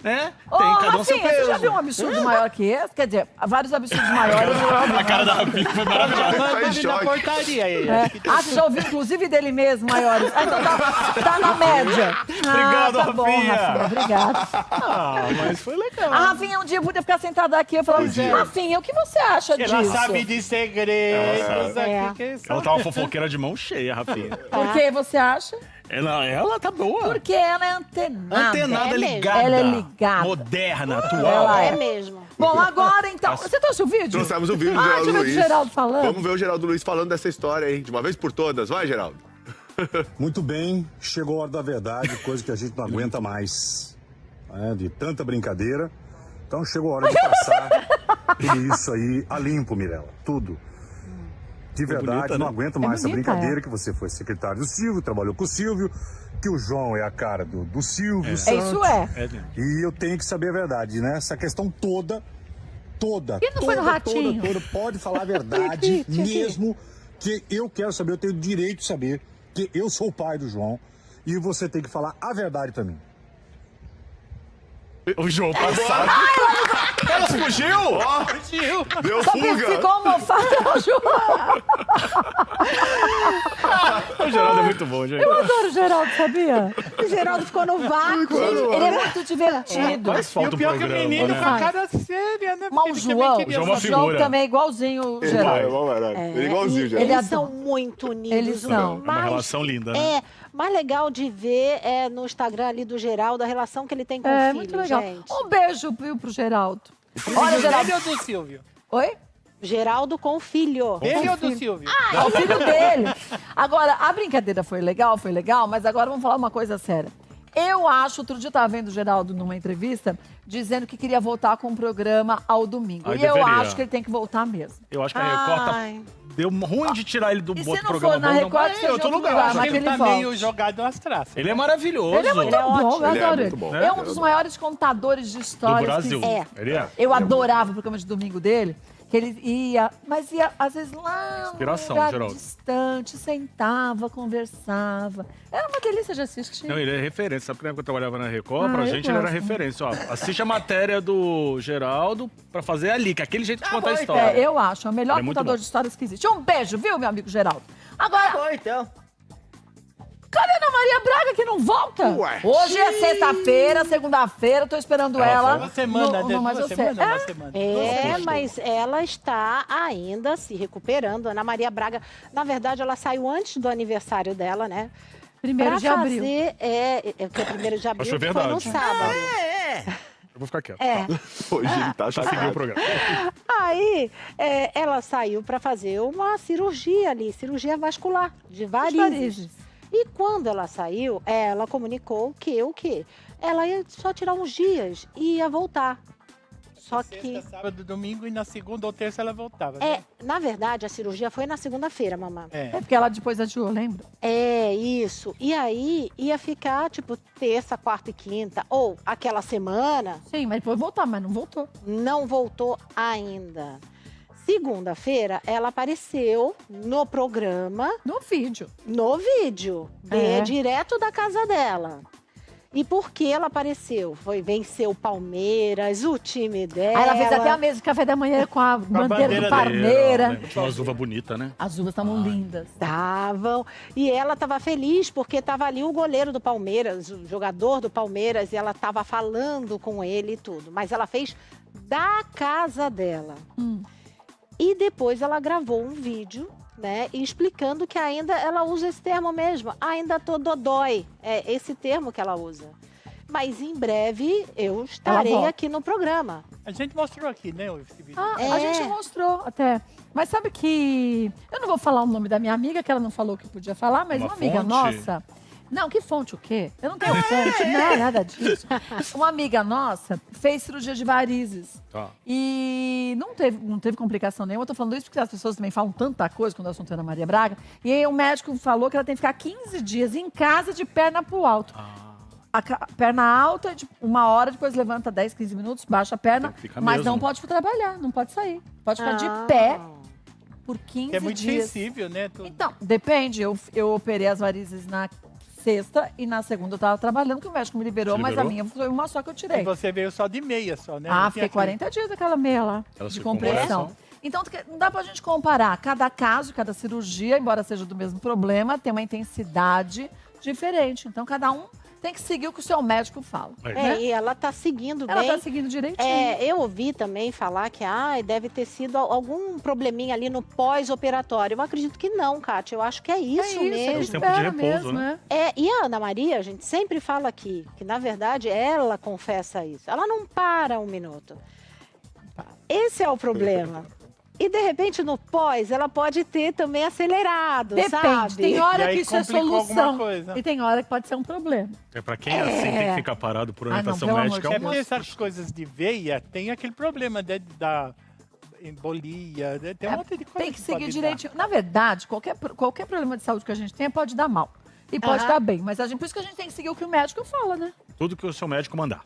Né? Ô, Tem cada um seu Rafinha, você já peso. viu um absurdo maior que esse? Quer dizer, vários absurdos maiores. A cara da Rafinha foi maravilhosa. Manda em ele na choque. portaria aí. É. Ah, você já ouviu, inclusive, dele mesmo, maiores. Ah, então tá na média. Obrigado, tá bom, Rafinha. Rafinha, obrigada. Ah, mas foi legal. A Rafinha um dia podia ficar sentada aqui e falar, Rafinha, o que você acha disso? Ela sabe de segredos É. aqui. Quem sabe? Ela tá uma fofoqueira de mão cheia, Rafinha. Por que você acha? Ela tá boa. Porque ela é antenada. Antenada, É mesmo. ligada. Ela é ligada. Moderna, atual. Ela É mesmo. Bom, agora então. Você trouxe o vídeo? Trouxemos o vídeo do Ah, Geraldo deixa eu ver o Luiz. Geraldo falando. Vamos ver o Geraldo Luiz falando dessa história aí, de uma vez por todas. Vai, Geraldo. Muito bem, chegou a hora da verdade, coisa que a gente não aguenta mais. Né, de tanta brincadeira. Então chegou a hora de passar tudo isso aí a limpo, Mirella. Tudo. De verdade, bonita, né? não aguento mais essa bonita, brincadeira que você foi secretário do Silvio, trabalhou com o Silvio, que o João é a cara do Silvio Santos. Isso é. E eu tenho que saber a verdade, né? Essa questão toda, E não foi no Ratinho? toda, pode falar a verdade mesmo, que eu quero saber, eu tenho o direito de saber que eu sou o pai do João e você tem que falar a verdade pra mim. O João passado. Ela fugiu? Deu Só que fuga. ficou almofada no João. O Geraldo é muito bom, gente. Eu adoro o Geraldo, sabia? O Geraldo ficou no vácuo. Ele é muito divertido. Faz falta o pior um que o programa, menino né? com a cara séria, né? Mas o Porque ele também João, queria o João é uma saber. figura. também é igualzinho o Geraldo. Ele é igualzinho, e Geraldo. eles são muito unidos. Eles são. É uma relação linda, né? Mais legal de ver é no Instagram ali do Geraldo, a relação que ele tem com o filho, Muito legal. gente. Um beijo, viu, pro Geraldo. Olha, Geraldo. Ele ou do Silvio? Oi? Geraldo com o filho. Ele ou do Silvio? É o filho dele. Agora, a brincadeira foi legal, mas agora vamos falar uma coisa séria. Eu acho, outro dia eu estava vendo o Geraldo numa entrevista, dizendo que queria voltar com o programa ao domingo. Ai, E eu deveria. acho que ele tem que voltar mesmo. Eu acho que a Record Ai. deu ruim de tirar ele do E se outro não programa. for na bom, Record, não, seja em outro outro lugar. lugar, Acho mas que que ele ele tá volte. meio jogado nas traças. Ele é maravilhoso. Ele é muito bom, eu Ele é adoro muito ele. bom. É um dos maiores contadores de Do histórias. Brasil. Ele é. Eu adorava o programa de domingo dele, que ele ia, mas ia às vezes lá num Inspiração, lugar Geraldo. distante, sentava, conversava. Era uma delícia de assistir. Não, ele é referência. Sabe que na época eu trabalhava na Record? Ah, Pra eu gente ele era gosto. referência. Ó, assiste a matéria do Geraldo pra fazer ali, que é aquele jeito de contar a história. É, eu acho, é o melhor Ele é muito contador bom. de histórias que existe. Um beijo, viu, meu amigo Geraldo? Agora, Bom, então. cadê a Ana Maria Braga que não volta? Ué. Hoje é sexta-feira, segunda-feira, tô esperando ela. Uma semana, no Mas Eu Sei. uma semana. Mas ela está ainda se recuperando. Ana Maria Braga, na verdade, ela saiu antes do aniversário dela, né? Primeiro Pra de abril. fazer, que é 1º de abril, foi que foi no verdade. sábado. Eu vou ficar quieto. Hoje ele tá Já segui o chocado. programa. Aí, ela saiu para fazer uma cirurgia ali, cirurgia vascular, de varizes. E quando ela saiu, ela comunicou que o quê? Ela ia só tirar uns dias e ia voltar. Só que... Sexta, sábado, domingo e na segunda ou terça ela voltava, É, né? na verdade, a cirurgia foi na segunda-feira, mamãe. É porque ela depois adiou, lembra? É, isso. E aí, ia ficar, tipo, terça, quarta e quinta. Ou aquela semana, Sim, mas depois voltar, mas não voltou. não voltou ainda. Segunda-feira, ela apareceu no programa, No vídeo. no vídeo, É. direto da casa dela. E por que ela apareceu? Foi vencer o Palmeiras, o time dela. Aí ela fez até a mesa de café da manhã com a bandeira do Parmeira. Né? Tinha umas uvas bonitas, né? As uvas estavam lindas. Estavam. E ela estava feliz porque estava ali o goleiro do Palmeiras, o jogador do Palmeiras, e ela estava falando com ele e tudo. Mas ela fez da casa dela. E depois ela gravou um vídeo, né, explicando que ainda ela usa esse termo mesmo, ainda tô dodói, é esse termo que ela usa. Mas em breve eu estarei volta. aqui no programa. A gente mostrou aqui, né, esse vídeo. A gente mostrou até. Mas sabe que... Eu não vou falar o nome da minha amiga, que ela não falou que podia falar, mas uma amiga fonte? nossa... Não, que fonte o quê? Eu não tenho fonte, não, nada disso. Uma amiga nossa fez cirurgia de varizes. Tá. E não teve complicação nenhuma. Eu tô falando isso porque as pessoas também falam tanta coisa quando o assunto é Ana Maria Braga. E aí o médico falou que ela tem que ficar 15 dias em casa de perna pro alto. Perna alta, de 1 hora, depois levanta 10, 15 minutos, baixa a perna. Mas mesmo. não pode trabalhar, não pode sair. Pode ficar de pé por 15 É muito dias. sensível, né? Então, depende. Eu operei as varizes na sexta e na segunda eu tava trabalhando, que o médico me liberou, Te mas a liberou? minha foi uma só que eu tirei. E você veio só de meia, só, né? Ah, Não fiquei tinha 40 dias daquela meia lá, Ela de ficou com compressão. oração? Então, não dá pra gente comparar. Cada caso, cada cirurgia, embora seja do mesmo problema, tem uma intensidade diferente. Então, cada um tem que seguir o que o seu médico fala. né? E ela tá seguindo Ela bem. tá seguindo direitinho. Eu ouvi também falar que deve ter sido algum probleminha ali no pós-operatório. Eu acredito que não, Kátia. Eu acho que é isso mesmo. o tempo de repouso, né? E a Ana Maria, a gente sempre fala aqui, que na verdade ela confessa isso. Ela não para um minuto. Esse é o problema. E de repente no pós ela pode ter também acelerado, Depende. sabe? Tem hora que isso é solução. E tem hora que pode ser um problema. É pra quem é assim tem que ficar parado por orientação pelo médica. É porque essas coisas de veia tem aquele problema da embolia, tem um monte de coisa. Tem que seguir pode direitinho. Na verdade, qualquer problema de saúde que a gente tenha pode dar mal. E pode dar bem. Mas por isso que a gente tem que seguir o que o médico fala, né? Tudo que o seu médico mandar.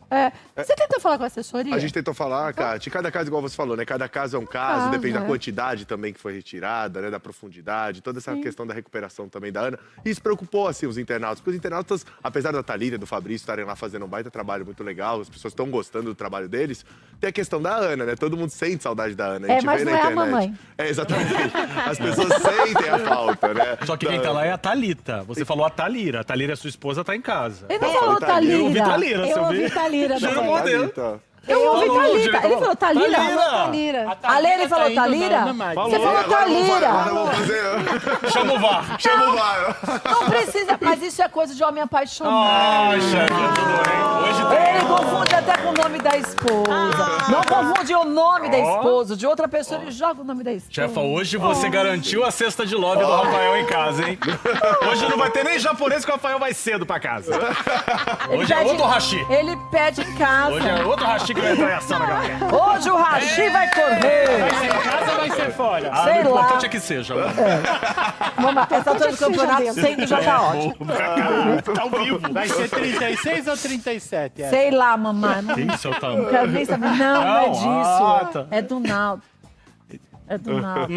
Você tentou falar com a assessoria? A gente tentou falar, Kátia, cada caso, igual você falou, né? Cada caso é um caso, depende da quantidade também que foi retirada, né? Da profundidade, toda essa questão da recuperação também da Ana. E isso preocupou, assim, os internautas. Porque os internautas, apesar da Thalita e do Fabrício estarem lá fazendo um baita trabalho muito legal, as pessoas estão gostando do trabalho deles, tem a questão da Ana, né? Todo mundo sente saudade da Ana. A gente mas vê não na é a internet. mamãe. Exatamente. As pessoas sentem a falta, né? Só que quem tá lá é a Thalita. Você falou a Thalira. A Thalira, sua esposa, tá em casa. Ele não falou Thalira. Eu ouvi Thalira, Eu ouvi Thalira Juro também. por Deus. Eu ouvi Thalira. Ele falou Thalira? Thalira. Ale, ele falou Thalira? Você falou Thalira. Chama o VAR. Chama o VAR. Não precisa, mas isso é coisa de homem apaixonado. Ai, chefe, tudo bem. Hoje tem. Ele confunde até com o nome da esposa. Não confunde o nome da esposa. De outra pessoa, ele joga o nome da esposa. Chefa, hoje você garantiu a cesta de love do Rafael em casa, hein? Hoje não vai ter nem japonês que o Rafael vai cedo pra casa. Hoje é outro hashi. Ele pede em casa. Hoje é outro hashi que vai entrar em ação na galera. Hoje o hashi vai correr. Vai ser em casa ou vai ser fora? Sei o lá. importante é que seja. Vamos, essa altura do campeonato sendo já tá ótimo. Tá ao vivo. Vai ser 36 ou 37? Sei lá, mamãe. Não, Isso é o não tamanho. quero nem saber. Não é disso. Tá. É do Naldo. É do Naldo.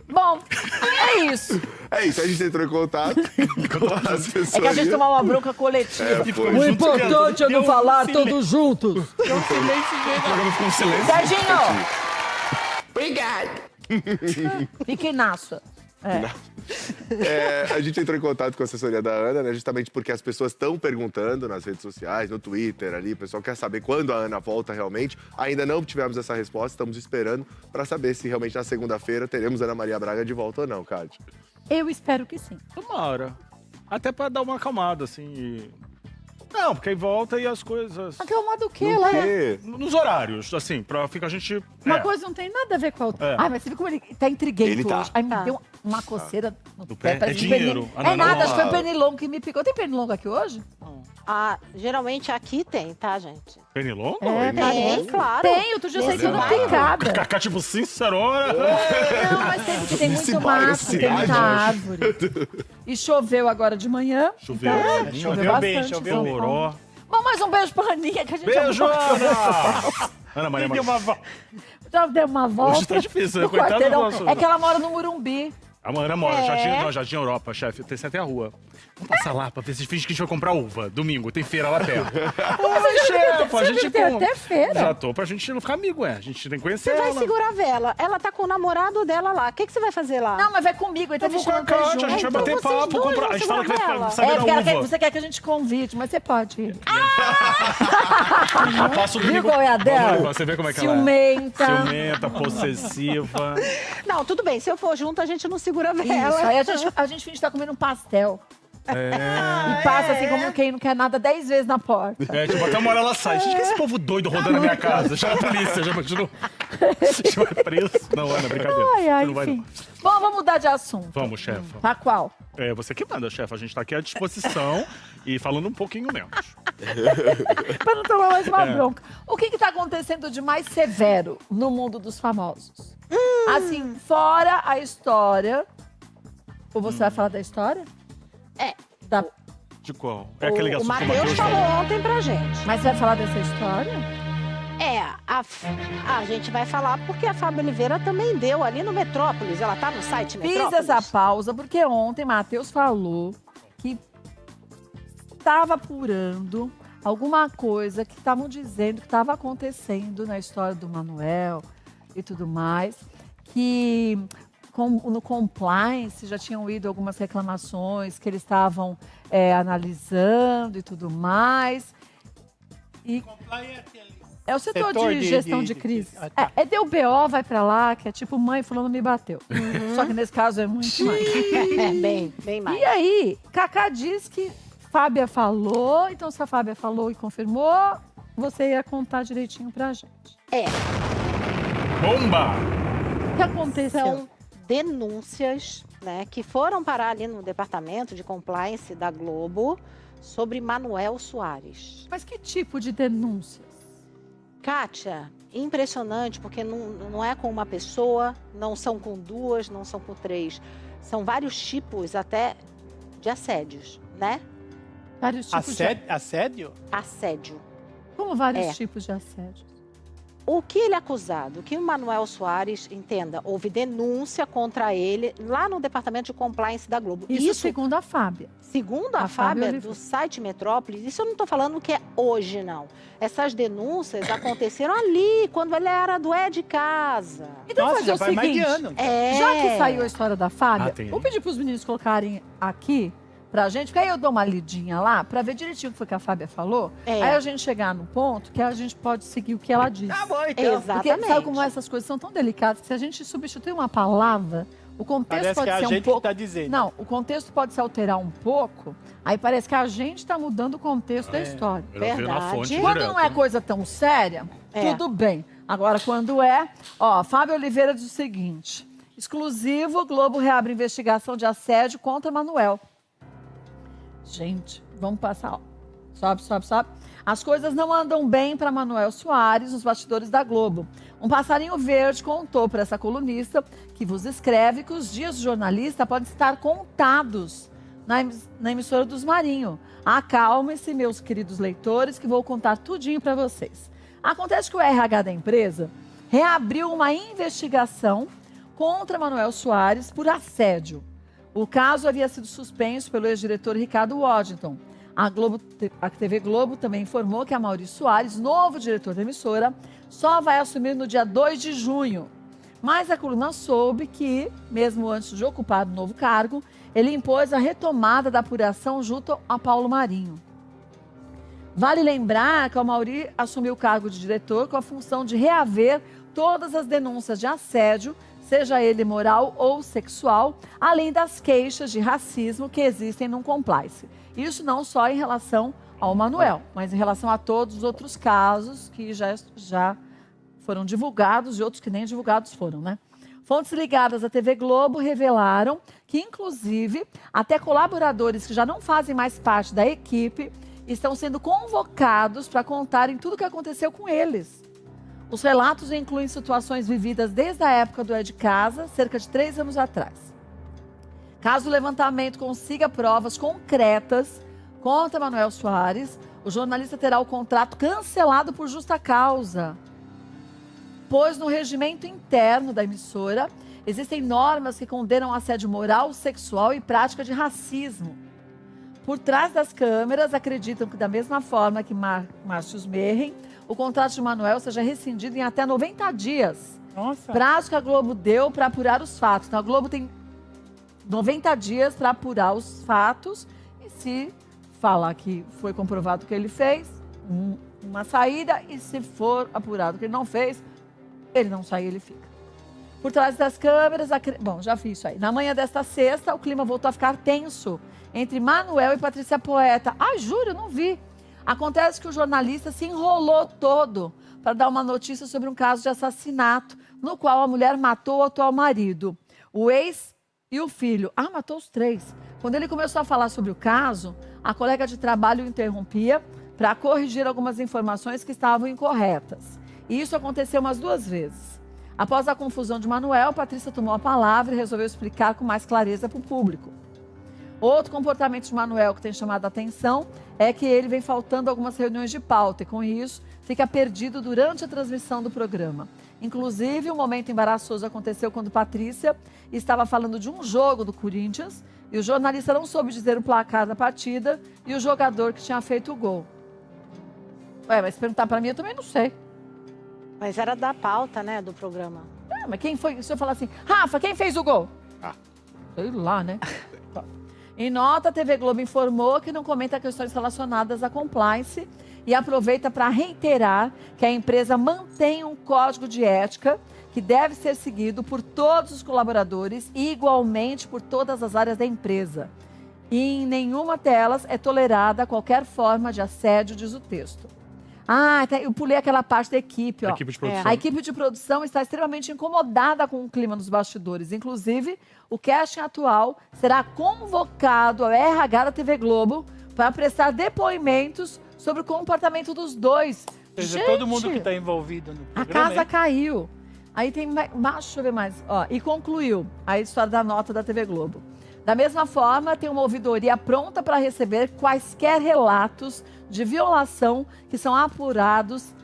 Bom, é isso. É isso, a gente entrou em contato com a assessoria. É que a gente tomou uma bronca coletiva. Foi. O importante é não falar todos juntos. Deu um silêncio Ficou com silêncio. Serginho, Obrigado. fique na sua. A gente entrou em contato com a assessoria da Ana, né? Justamente porque as pessoas estão perguntando nas redes sociais, no Twitter ali, o pessoal quer saber quando a Ana volta realmente. Ainda não tivemos essa resposta, estamos esperando para saber se realmente na segunda-feira teremos Ana Maria Braga de volta ou não, Kátia. Eu espero que sim. Tomara. Até pra dar uma acalmada, assim. Não, porque aí volta e as coisas. Acalmar do quê, No lá? quê? Nos horários, assim, pra ficar a gente. Uma coisa não tem nada a ver com a outra. É. Ai, mas você viu como ele tá intriguento Ele tá. hoje. Aí me deu uma coceira no Do pé? parece É um dinheiro? pernil- É nada, não. acho que foi o pernilongo que me picou. Tem pernilongo aqui hoje? Geralmente aqui tem, tá, gente? Pernilongo? Tem, claro. Tem, outro dia eu saí Nesse toda bairro. picada. Cacá, tipo, sincerona. Não, mas tem, porque tem Nesse muito bairro, mato, tem muita cidade. árvore. E choveu agora de manhã. Choveu. Choveu bem, bastante, choveu São bem. Paulo. Oró. Bom, mais um beijo pra Aninha, que a gente Beijo, já Ana! Ana Maria Deu uma volta. já deu uma volta. Hoje tá difícil, né? no Coitada do quarteirão. nosso- É que ela mora no Murumbi. A Ana mora, Jardim Europa, chefe. Tem até a rua. Vamos passar lá pra ver se finge que a gente vai comprar uva. Domingo, tem feira lá perto. Oi, chefe, a gente tem compra. até feira. Já tô pra gente não ficar amigo, A gente tem que conhecer Você vai ela. segurar a vela. Ela tá com o namorado dela lá. O que você vai fazer lá? Não, mas vai comigo, ele tá Eu vou me com a chamando pra ir Kátia, a gente junto. vai bater Então vocês papo, dois comprar. vão A gente fala que segurar vai ela. saber É, porque da ela quer, uva. você quer que a gente convide, mas você pode ir. Eu passo Viu domingo. qual é a dela? Vamos, você vê como é que Ciumenta. ela é. Ciumenta, possessiva. Não, tudo bem. Se eu for junto, a gente não segura a vela. Isso, aí a gente finge que tá comendo um pastel. E passa assim como quem não quer nada 10 vezes na porta. É, tipo, até uma hora ela sai. Gente, que esse povo doido rodando na minha casa? Chama a polícia, já imaginou? Chama preso. Não, Ana, brincadeira. Ai, ai, Você não vai, enfim. não. Bom, vamos mudar de assunto. Vamos, chefa. Pra qual? É, você que manda, chefa. A gente tá aqui à disposição e falando um pouquinho menos. Pra não tomar mais uma bronca. O que tá acontecendo de mais severo no mundo dos famosos? Assim, fora a história... Ou você vai falar da história? Da... De qual? É aquele O assunto que Matheus falou ontem pra gente. Mas você vai falar dessa história? A gente vai falar porque a Fábio Oliveira também deu ali no Metrópolis. Ela tá no site Fiz Metrópolis. essa pausa porque ontem Matheus falou que estava apurando alguma coisa que estavam dizendo que estava acontecendo na história do Manuel e tudo mais, que no compliance já tinham ido algumas reclamações que eles estavam analisando e tudo mais. E é o setor de gestão de crise. tá. Deu BO, vai pra lá, que é tipo mãe fulano me bateu. Só que nesse caso é muito mais. Bem mais. E aí, Cacá diz que Fábia falou, então se a Fábia falou e confirmou, você ia contar direitinho pra gente. Bomba! O que aconteceu? São denúncias, né, que foram parar ali no departamento de compliance da Globo sobre Manuel Soares. Mas que tipo de denúncias? Kátia, impressionante, porque não é com uma pessoa, não são com duas, não são com três. São vários tipos até de assédios, né? Vários tipos Assédio? Assédio. Como vários tipos de assédio? O que ele é acusado? Que o Manuel Soares, entenda, houve denúncia contra ele lá no Departamento de Compliance da Globo. Isso segundo a Fábia. Segundo a Fábia, do site Metrópolis, isso eu não estou falando que é hoje, não. Essas denúncias aconteceram ali, quando ele era do É de Casa. Então fazer o seguinte, já que saiu a história da Fábia, vou pedir para os meninos colocarem aqui pra gente, porque aí eu dou uma lidinha lá pra ver direitinho o que foi que a Fábia falou. Aí a gente chegar no ponto que a gente pode seguir o que ela disse. Tá bom, então. Porque sabe como essas coisas são tão delicadas que se a gente substituir uma palavra, o contexto Parece pode que é a ser um gente que pouco. tá dizendo. Não, o contexto pode se alterar um pouco. Aí parece que a gente está mudando o contexto da história. Verdade. Quando não é coisa tão séria, tudo bem. Agora, quando é, Fábio Oliveira diz o seguinte: exclusivo, Globo reabre investigação de assédio contra Manuel. Gente, vamos passar. Sobe. As coisas não andam bem para Manuel Soares nos bastidores da Globo. Um passarinho verde contou para essa colunista que vos escreve que os dias de jornalista podem estar contados na emissora dos Marinho. Acalmem-se, meus queridos leitores, que vou contar tudinho para vocês. Acontece que o RH da empresa reabriu uma investigação contra Manuel Soares por assédio. O caso havia sido suspenso pelo ex-diretor Ricardo Waddington. A TV Globo também informou que Amaury Soares, novo diretor da emissora, só vai assumir no dia 2 de junho. Mas a coluna soube que, mesmo antes de ocupar o novo cargo, ele impôs a retomada da apuração junto a Paulo Marinho. Vale lembrar que o Amaury assumiu o cargo de diretor com a função de reaver todas as denúncias de assédio, seja ele moral ou sexual, além das queixas de racismo que existem no compliance. Isso não só em relação ao Manuel, mas em relação a todos os outros casos que já foram divulgados e outros que nem divulgados foram, né? Fontes ligadas à TV Globo revelaram que, inclusive, até colaboradores que já não fazem mais parte da equipe estão sendo convocados para contarem tudo o que aconteceu com eles. Os relatos incluem situações vividas desde a época do É de Casa, cerca de 3 anos atrás. Caso o levantamento consiga provas concretas contra Manuel Soares, o jornalista terá o contrato cancelado por justa causa. Pois no regimento interno da emissora existem normas que condenam assédio moral, sexual e prática de racismo. Por trás das câmeras, acreditam que da mesma forma que Márcio Merren, o contrato de Manuel seja rescindido em até 90 dias. Nossa. Prazo que a Globo deu para apurar os fatos. Então, a Globo tem 90 dias para apurar os fatos e se falar que foi comprovado o que ele fez, uma saída, e se for apurado o que ele não fez, ele não sai, ele fica. Por trás das câmeras, bom, já fiz isso aí. Na manhã desta sexta, o clima voltou a ficar tenso entre Manuel e Patrícia Poeta. Ah, juro, eu não vi. Acontece que o jornalista se enrolou todo para dar uma notícia sobre um caso de assassinato, no qual a mulher matou o atual marido, o ex e o filho. Ah, matou os 3. Quando ele começou a falar sobre o caso, a colega de trabalho o interrompia para corrigir algumas informações que estavam incorretas. E isso aconteceu umas 2 vezes. Após a confusão de Manuel, Patrícia tomou a palavra e resolveu explicar com mais clareza para o público. Outro comportamento de Manuel que tem chamado a atenção é que ele vem faltando algumas reuniões de pauta e, com isso, fica perdido durante a transmissão do programa. Inclusive, um momento embaraçoso aconteceu quando Patrícia estava falando de um jogo do Corinthians e o jornalista não soube dizer o placar da partida e o jogador que tinha feito o gol. Ué, mas se perguntar para mim, eu também não sei. Mas era da pauta, né, do programa. Mas quem foi? Se eu falar assim, Rafa, quem fez o gol? Sei lá, né? Em nota, a TV Globo informou que não comenta questões relacionadas à compliance e aproveita para reiterar que a empresa mantém um código de ética que deve ser seguido por todos os colaboradores e igualmente por todas as áreas da empresa. E em nenhuma delas é tolerada qualquer forma de assédio, diz o texto. Eu pulei aquela parte da equipe. Ó. A equipe de produção. A equipe de produção está extremamente incomodada com o clima nos bastidores. Inclusive, o casting atual será convocado ao RH da TV Globo para prestar depoimentos sobre o comportamento dos dois. Ou seja, Gente, todo mundo que está envolvido no programa. a casa caiu. Aí tem mais, deixa eu ver mais. E concluiu a história da nota da TV Globo. Da mesma forma, tem uma ouvidoria pronta para receber quaisquer relatos de violação que são apurados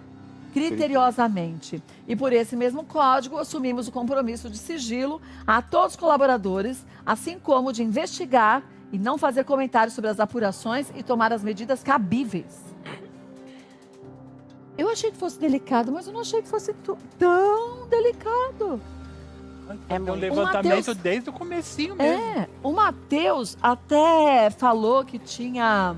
criteriosamente. E por esse mesmo código, assumimos o compromisso de sigilo a todos os colaboradores, assim como de investigar e não fazer comentários sobre as apurações e tomar as medidas cabíveis. Eu achei que fosse delicado, mas eu não achei que fosse tão delicado. É um levantamento desde o comecinho mesmo. O Matheus até falou que tinham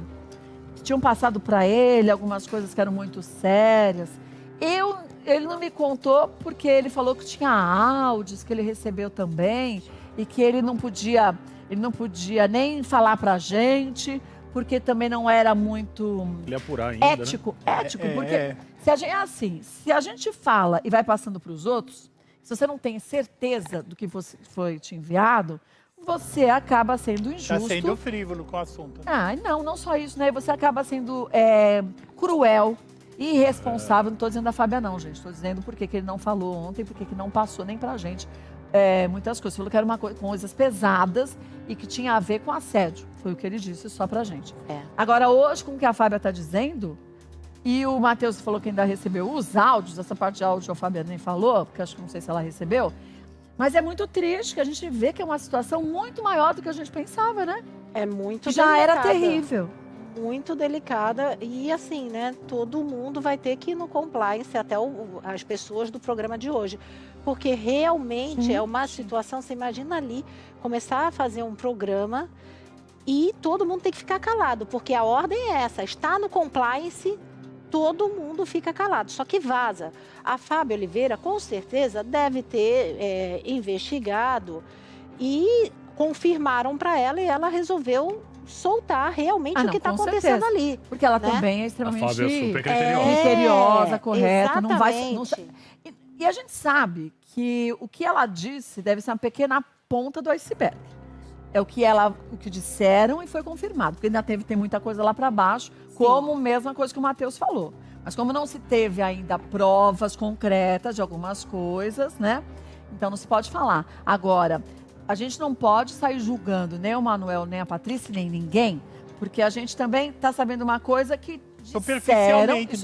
passado para ele algumas coisas que eram muito sérias. Ele não me contou porque ele falou que tinha áudios que ele recebeu também e que ele não podia nem falar pra gente, porque também não era muito ético, porque se a gente fala e vai passando para os outros, se você não tem certeza do que foi te enviado, você acaba sendo injusto. Está sendo frívolo com o assunto. Né? Não só isso, né? Você acaba sendo cruel, irresponsável. Não estou dizendo da Fábia, não, gente. Estou dizendo porque que ele não falou ontem, porque que não passou nem pra gente muitas coisas. Falou que era coisas pesadas e que tinha a ver com assédio. Foi o que ele disse só pra gente. Agora, hoje, com o que a Fábia está dizendo, e o Matheus falou que ainda recebeu os áudios, essa parte de áudio a Fábia nem falou, porque acho que não sei se ela recebeu, mas é muito triste que a gente vê que é uma situação muito maior do que a gente pensava, né? É muito delicada. Já era terrível. Muito delicada e assim, né? Todo mundo vai ter que ir no compliance, até as pessoas do programa de hoje. Porque realmente é uma situação, você imagina ali, começar a fazer um programa e todo mundo tem que ficar calado, porque a ordem é essa, está no compliance, todo mundo fica calado, só que vaza. A Fábia Oliveira, com certeza, deve ter investigado e confirmaram para ela e ela resolveu soltar realmente o que está acontecendo ali. Porque ela também é extremamente a Fábia é super criteriosa. criteriosa, correta. Exatamente. Não vai, e a gente sabe que o que ela disse deve ser uma pequena ponta do iceberg. É o que disseram e foi confirmado. Porque ainda tem muita coisa lá para baixo, como a mesma coisa que o Matheus falou. Mas como não se teve ainda provas concretas de algumas coisas, né? Então não se pode falar. Agora, a gente não pode sair julgando nem o Manuel, nem a Patrícia, nem ninguém, porque a gente também está sabendo uma coisa que superficialmente.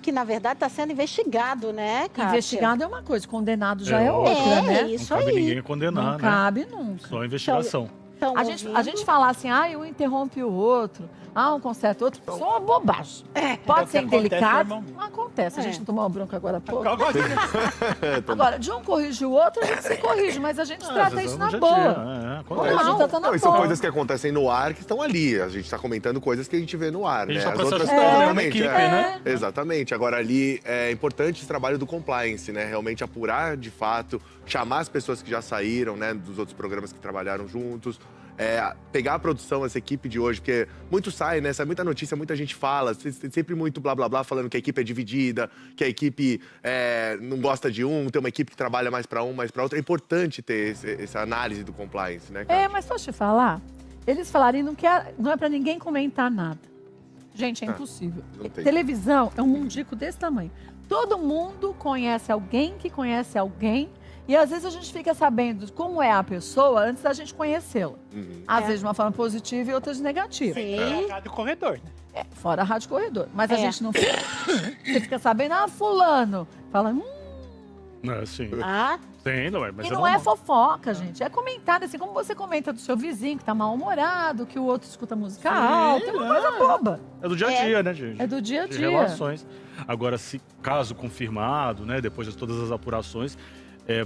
Que na verdade está sendo investigado, né, Kátia? Investigado é uma coisa, condenado já é outra, né? Isso não cabe ninguém condenar, não né? Cabe nunca. Só investigação. A gente falar assim, um interrompe o outro, um conserta o outro, só uma bobagem. Pode ser indelicado, não acontece. A gente não tomou uma bronca agora há pouco. Agora, de um corrige o outro, a gente se corrige, mas a gente trata isso na boa. Não, e são coisas que acontecem no ar que estão ali. A gente está comentando coisas que a gente vê no ar, né? As outras exatamente, né? Exatamente. Agora, ali é importante esse trabalho do compliance, né? Realmente apurar de fato, chamar as pessoas que já saíram, né, dos outros programas que trabalharam juntos. Pegar a produção, essa equipe de hoje, porque muito sai, né? Sai muita notícia, muita gente fala, sempre muito blá blá blá, falando que a equipe é dividida, que a equipe não gosta de tem uma equipe que trabalha mais para um, mais para outro. É importante ter essa análise do compliance, né, Kátia? Mas posso te falar? Eles falarem não é para ninguém comentar nada. Gente, é impossível. Televisão é um mundico desse tamanho. Todo mundo conhece alguém que conhece alguém. E às vezes a gente fica sabendo como é a pessoa antes da gente conhecê-la. Às vezes de uma forma positiva e outras negativa. Fora a rádio corredor, né? Fora a rádio corredor. Mas a gente não fica. Você fica sabendo, fulano. Fala, Sim. Sim, não é, mas e não é fofoca, gente. É comentário, assim, como você comenta do seu vizinho que tá mal-humorado, que o outro escuta música alta. É uma coisa boba. É do dia a dia, né, gente? É do dia a dia. De relações. Agora, se caso confirmado, né, depois de todas as apurações,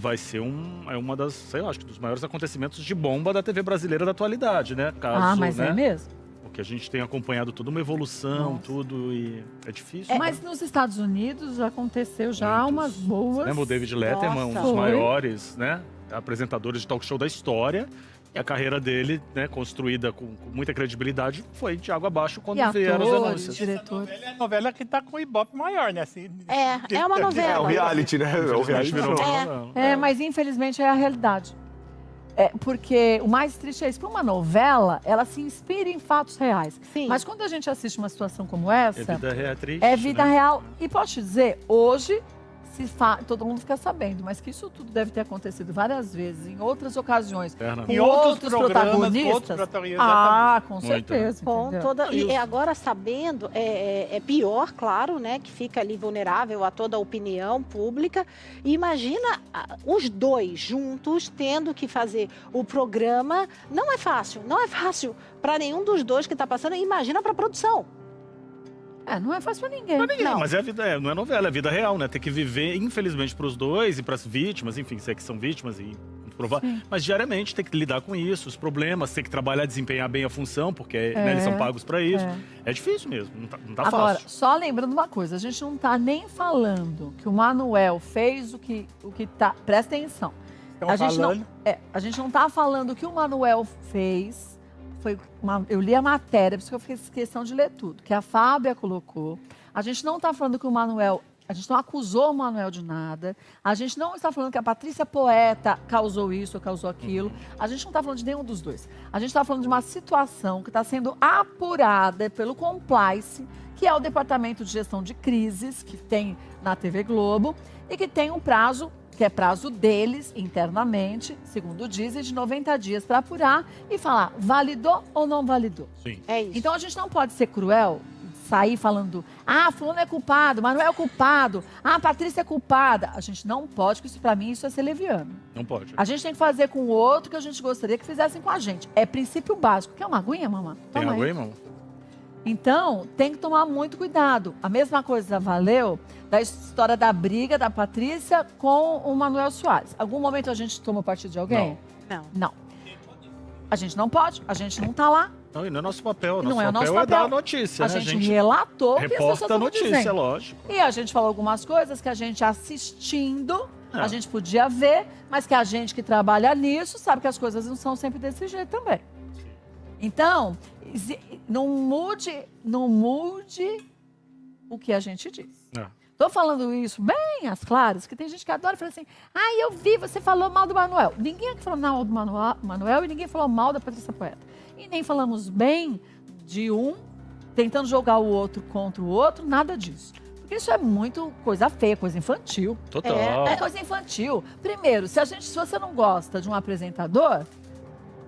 vai ser uma das, sei lá, acho que dos maiores acontecimentos de bomba da TV brasileira da atualidade, né? Caso, mas né? É mesmo? Porque a gente tem acompanhado toda uma evolução, tudo, e é difícil. Mas nos Estados Unidos já aconteceu umas boas. Lembra o David Letterman, um dos maiores, né, apresentadores de talk show da história. E a carreira dele, né, construída com muita credibilidade, foi de água abaixo quando vieram os anúncios. É a novela que tá com o Ibope maior, né? Assim, é uma novela. É o reality, né? O reality virou mas infelizmente é a realidade. Porque o mais triste é isso. Porque uma novela, ela se inspira em fatos reais. Sim. Mas quando a gente assiste uma situação como essa... É vida real triste. É vida real. E posso te dizer, hoje, todo mundo fica sabendo, mas que isso tudo deve ter acontecido várias vezes, em outras ocasiões, com em outros outros programas, protagonistas. Com certeza. Com toda, e agora sabendo, é pior, claro, né, que fica ali vulnerável a toda a opinião pública. E imagina os dois juntos tendo que fazer o programa. Não é fácil para nenhum dos dois que está passando. Imagina para a produção. Não é fácil pra ninguém. Não. Mas é a vida, não é novela, é a vida real, né? Tem que viver, infelizmente, pros dois e pras vítimas, enfim, sei que são vítimas e provar. Mas diariamente tem que lidar com isso, os problemas, tem que trabalhar, desempenhar bem a função, porque né, eles são pagos pra isso. É difícil mesmo, não tá Agora, fácil. só lembrando uma coisa, a gente não tá nem falando que o Manuel fez o que tá. Presta atenção. A gente não tá falando que o Manuel fez. Eu li a matéria, por isso que eu fiz questão de ler tudo, que a Fábia colocou. A gente não está falando que o Manuel, a gente não acusou o Manuel de nada. A gente não está falando que a Patrícia Poeta causou isso ou causou aquilo. A gente não está falando de nenhum dos dois. A gente está falando de uma situação que está sendo apurada pelo Complice, que é o Departamento de Gestão de Crises, que tem na TV Globo, e que tem um prazo, que é prazo deles, internamente, segundo dizem, de 90 dias para apurar e falar, validou ou não validou. Sim. É isso. Então a gente não pode ser cruel, sair falando, fulano é culpado, Manuel é culpado, Patrícia é culpada. A gente não pode, porque isso para mim isso é ser leviano. Não pode. A gente tem que fazer com o outro que a gente gostaria que fizessem com a gente. É princípio básico. Quer uma aguinha, mamãe? Tem Toma água aí, aí. mamãe? Então, tem que tomar muito cuidado. A mesma coisa valeu da história da briga da Patrícia com o Manuel Soares. Algum momento a gente toma partido de alguém? Não. A gente não pode, a gente não tá lá. Não, e não é nosso papel. Não é o nosso papel é papel. dar a notícia. A né? gente relatou o que as pessoas reporta a estavam notícia, dizendo. lógico. E a gente falou algumas coisas que a gente assistindo, a gente podia ver, mas que a gente que trabalha nisso sabe que as coisas não são sempre desse jeito também. Então, não mude o que a gente diz. Tô falando isso bem às claras, que tem gente que adora e fala assim, eu vi, você falou mal do Manuel. Ninguém aqui falou mal do Manuel e ninguém falou mal da Patrícia Poeta. E nem falamos bem de um tentando jogar o outro contra o outro, nada disso. Porque isso é muito coisa feia, coisa infantil. Total. É coisa infantil. Primeiro, se você não gosta de um apresentador,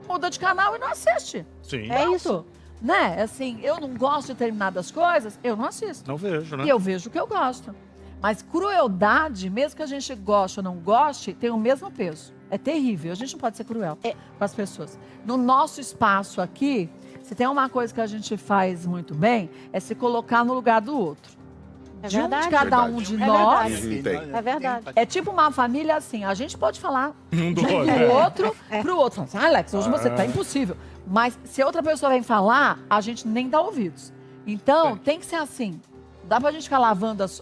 muda de canal e não assiste. Sim. É isso. Né? Assim, eu não gosto de determinadas coisas, eu não assisto. Não vejo, né? E eu vejo o que eu gosto. Mas crueldade, mesmo que a gente goste ou não goste, tem o mesmo peso. É terrível. A gente não pode ser cruel com as pessoas. No nosso espaço aqui, se tem uma coisa que a gente faz muito bem, é se colocar no lugar do outro. É de verdade. um de cada um de nós. É verdade. É tipo uma família assim, a gente pode falar do outro pro outro. Assim, Alex, hoje você tá impossível. Mas se outra pessoa vem falar, a gente nem dá ouvidos. Então, tem que ser assim. Dá pra gente ficar lavando as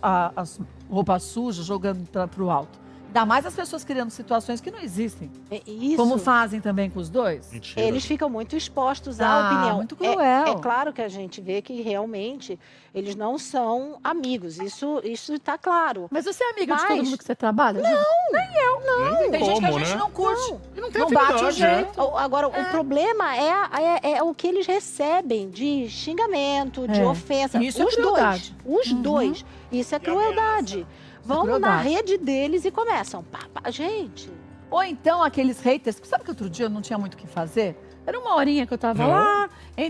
roupas sujas, jogando pro alto. Ainda mais as pessoas criando situações que não existem. Isso. Como fazem também com os dois. Mentira. Eles ficam muito expostos à opinião. Muito cruel. É claro que a gente vê que realmente eles não são amigos. Isso está claro. Mas você é amiga de todo mundo que você trabalha? Não. Nem eu. Não. Tem gente que a Como, gente né? não curte. E não tem Não bate o afinidade, jeito. Agora, o problema é o que eles recebem de xingamento, de ofensa. Isso é Os crueldade. dois. Os dois. Isso é crueldade. Vão na crueldade. rede deles e começam. Gente. Ou então aqueles haters, sabe que outro dia eu não tinha muito o que fazer? Era uma horinha que eu tava lá,